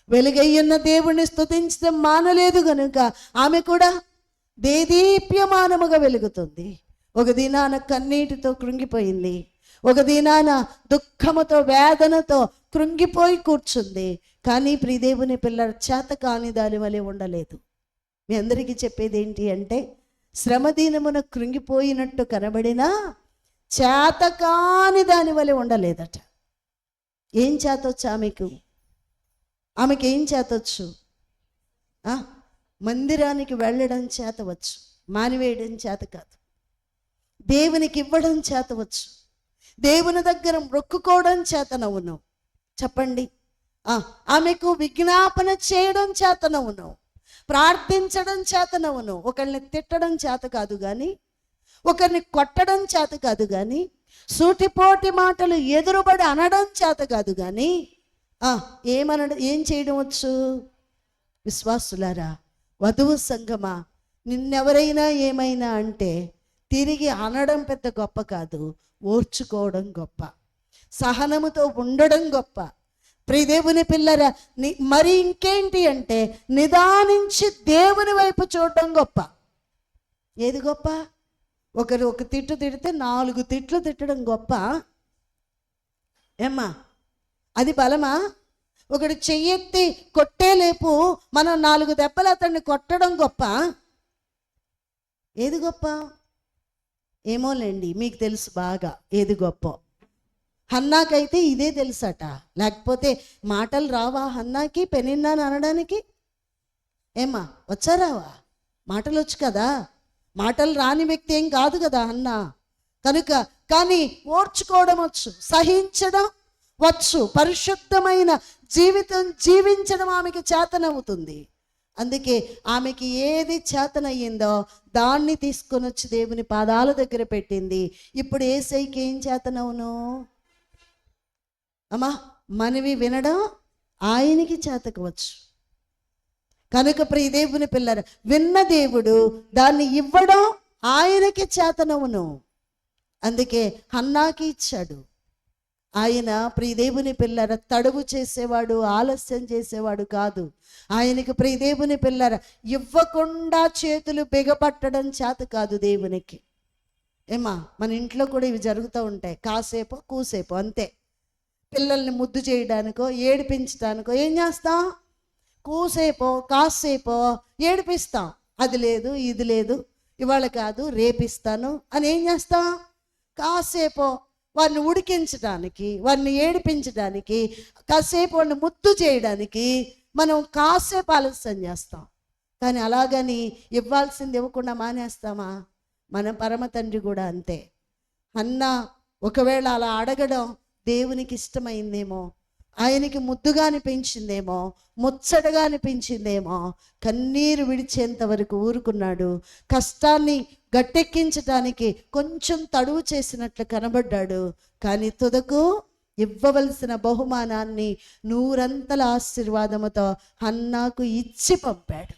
వెలుగయ్యున్న దేవుణ్ణి స్తుతించడం మానలేదు గనుక ఆమె కూడా దేదీప్యమానముగా వెలుగుతుంది. ఒక దినాన కన్నీటితో కృంగిపోయింది, ఒక దినాన దుఃఖముతో వేదనతో కృంగిపోయి కూర్చుంది. కానీ ప్రియదేవుని పిల్లల చేత కాని దాని వలె ఉండలేదు. మీ అందరికీ చెప్పేది ఏంటి అంటే, శ్రమదీనమున కృంగిపోయినట్టు కనబడినా చేత కాని దాని వలె ఉండలేదట. ఏం చేతొచ్చు ఆమెకు? ఆమెకి ఏం చేతొచ్చు? మందిరానికి వెళ్ళడం చేతవచ్చు, మానివేయడం చేత కాదు. దేవునికి ఇవ్వడం చేతవచ్చు, దేవుని దగ్గర మొక్కుకోవడం చేతనవును. చెప్పండి. ఆమెకు విజ్ఞాపన చేయడం చేతనవును, ప్రార్థించడం చేతనవును. ఒకరిని తిట్టడం చేత కాదు కానీ, ఒకరిని కొట్టడం చేత కాదు కానీ, సూటిపోటి మాటలు ఎదురుబడి అనడం చేత కాదు కానీ, ఏం చేయడం వచ్చు? విశ్వాసులారా, వధువు సంగమా, నిన్నెవరైనా ఏమైనా అంటే తిరిగి అనడం పెద్ద గొప్ప కాదు, ఓర్చుకోవడం గొప్ప, సహనముతో ఉండడం గొప్ప. ప్రియదేవుని పిల్లరా, మరి ఇంకేంటి అంటే నిదానించి దేవుని వైపు చూడడం గొప్ప. ఏది గొప్ప? ఒకరు ఒక తిట్టు తిడితే 4 తిట్లు తిట్టడం గొప్ప ఏమ్మా? అది బలమా? ఒకడు చెయ్యెత్తి కొట్టేలేపు మనం 4 దెబ్బలు అతన్ని కొట్టడం గొప్ప? ఏది గొప్ప? ఏమోలేండి, మీకు తెలుసు బాగా ఏది గొప్ప. హన్నాకైతే ఇదే తెలుసట. లేకపోతే మాటలు రావా హన్నాకి పెనిన్నాను అనడానికి? ఏమ్మా, వచ్చారావా? మాటలు వచ్చు కదా. మాటలు రాని వ్యక్తి ఏం కాదు కదా హన్నా. కనుక కానీ ఓర్చుకోవడం వచ్చు, సహించడం వచ్చు, పరిశుద్ధమైన జీవితం జీవించడం ఆమెకి చేతనవుతుంది. అందుకే ఆమెకి ఏది చేతనయ్యిందో దాన్ని తీసుకొని వచ్చి దేవుని పాదాల దగ్గర పెట్టింది. ఇప్పుడు యేసయ్యకి ఏం చేతనవును? అమ్మా, మనవి వినడం ఆయనకి చేతకవచ్చు. కనుక ప్రియ దేవుని పిల్లర, విన్న దేవుడు దాన్ని ఇవ్వడం ఆయనకి చేతనవును. అందుకే హన్నాకి ఇచ్చాడు. ఆయన ప్రియదేవుని పిల్లర తడువు చేసేవాడు, ఆలస్యం చేసేవాడు కాదు. ఆయనకి ప్రియదేవుని పిల్లర ఇవ్వకుండా చేతులు బిగపట్టడం చేత కాదు దేవునికి. ఏమా, మన ఇంట్లో కూడా ఇవి జరుగుతూ ఉంటాయి. కాసేపో కూసేపో అంతే. పిల్లల్ని ముద్దు చేయడానికో ఏడిపించడానికో ఏం చేస్తాం? కూసేపో కాసేపో ఏడిపిస్తాం. అది లేదు ఇది లేదు, ఇవాళ కాదు రేపిస్తాను అని ఏం చేస్తాం? కాసేపో వారిని ఉడికించడానికి, వారిని ఏడిపించడానికి, కాసేపు వాడిని ముద్దు చేయడానికి మనం కాసేపు ఆలస్యం చేస్తాం. కానీ అలాగని ఇవ్వాల్సింది ఇవ్వకుండా మానేస్తామా? మన పరమ తండ్రి కూడా అంతే. హన్నా ఒకవేళ అలా అడగడం దేవునికి ఇష్టమైందేమో, ఆయనకి ముద్దుగా అనిపించిందేమో, ముచ్చటగా అనిపించిందేమో, కన్నీరు విడిచేంత వరకు ఊరుకున్నాడు. కష్టాన్ని గట్టెక్కించడానికి కొంచెం తడువు చేసినట్లు కనబడ్డాడు. కానీ తుదకు ఇవ్వవలసిన బహుమానాన్ని 100 ఆశీర్వాదముతో హన్నాకు ఇచ్చి పంపాడు.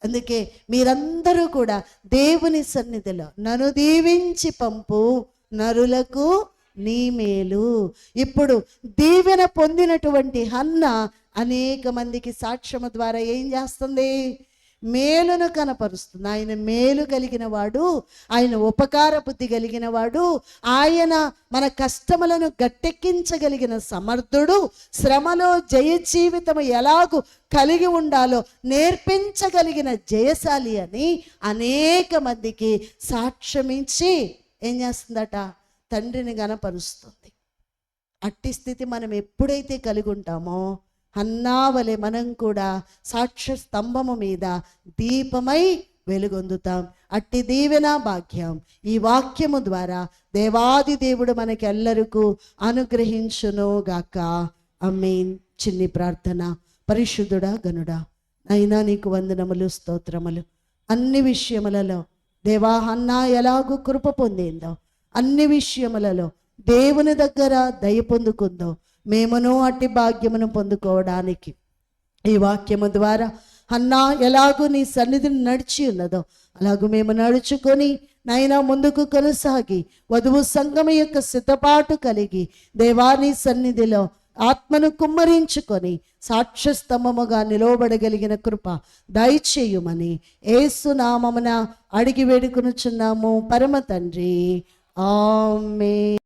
అందుకే మీరందరూ కూడా దేవుని సన్నిధిలో నన్ను దీవించి పంపు నరులకు నీ మేలు. ఇప్పుడు దీవెన పొందినటువంటి హన్నా అనేక మందికి సాక్ష్యము ద్వారా ఏం చేస్తుంది? మేలును కనపరుస్తుంది. ఆయన మేలు కలిగిన వాడు, ఆయన ఉపకార బుద్ధి కలిగిన వాడు, ఆయన మన కష్టములను గట్టెక్కించగలిగిన సమర్థుడు, శ్రమలో జయ జీవితం ఎలాగూ కలిగి ఉండాలో నేర్పించగలిగిన జయశాలి అని అనేక మందికి సాక్ష్యమిచ్చి ఏం చేస్తుందట? తండ్రిని గనపరుస్తుంది. అట్టి స్థితి మనం ఎప్పుడైతే కలిగి ఉంటామో హన్నా వలె మనం కూడా సాక్ష్య స్తంభము మీద దీపమై వెలుగొందుతాం. అట్టి దీవెన భాగ్యం ఈ వాక్యము ద్వారా దేవాది దేవుడు మనకి ఎల్లరికూ అనుగ్రహించును గాక. ఆమేన్. చిన్ని ప్రార్థన. పరిశుద్ధుడా గనుడా అయినా నీకు వందనములు, స్తోత్రములు. అన్ని విషయములలో దేవా హన్నా ఎలాగూ కృప పొందిందో, అన్ని విషయములలో దేవుని దగ్గర దయ పొందుకుందో, మేమును అట్టి భాగ్యమును పొందుకోవడానికి ఈ వాక్యము ద్వారా హన్నా ఎలాగూ నీ సన్నిధిని నడిచి ఉన్నదో అలాగూ మేము నడుచుకొని నైనా ముందుకు కొనసాగి వధువు సంఘం యొక్క సిద్ధపాటు కలిగి దేవాని సన్నిధిలో ఆత్మను కుమ్మరించుకొని సాక్ష్యస్తంభముగా నిలవబడగలిగిన కృప దయచేయుమని యేసు నామమున అడిగి వేడుకొనుచున్నాము పరమ తండ్రి. ఆమేన్.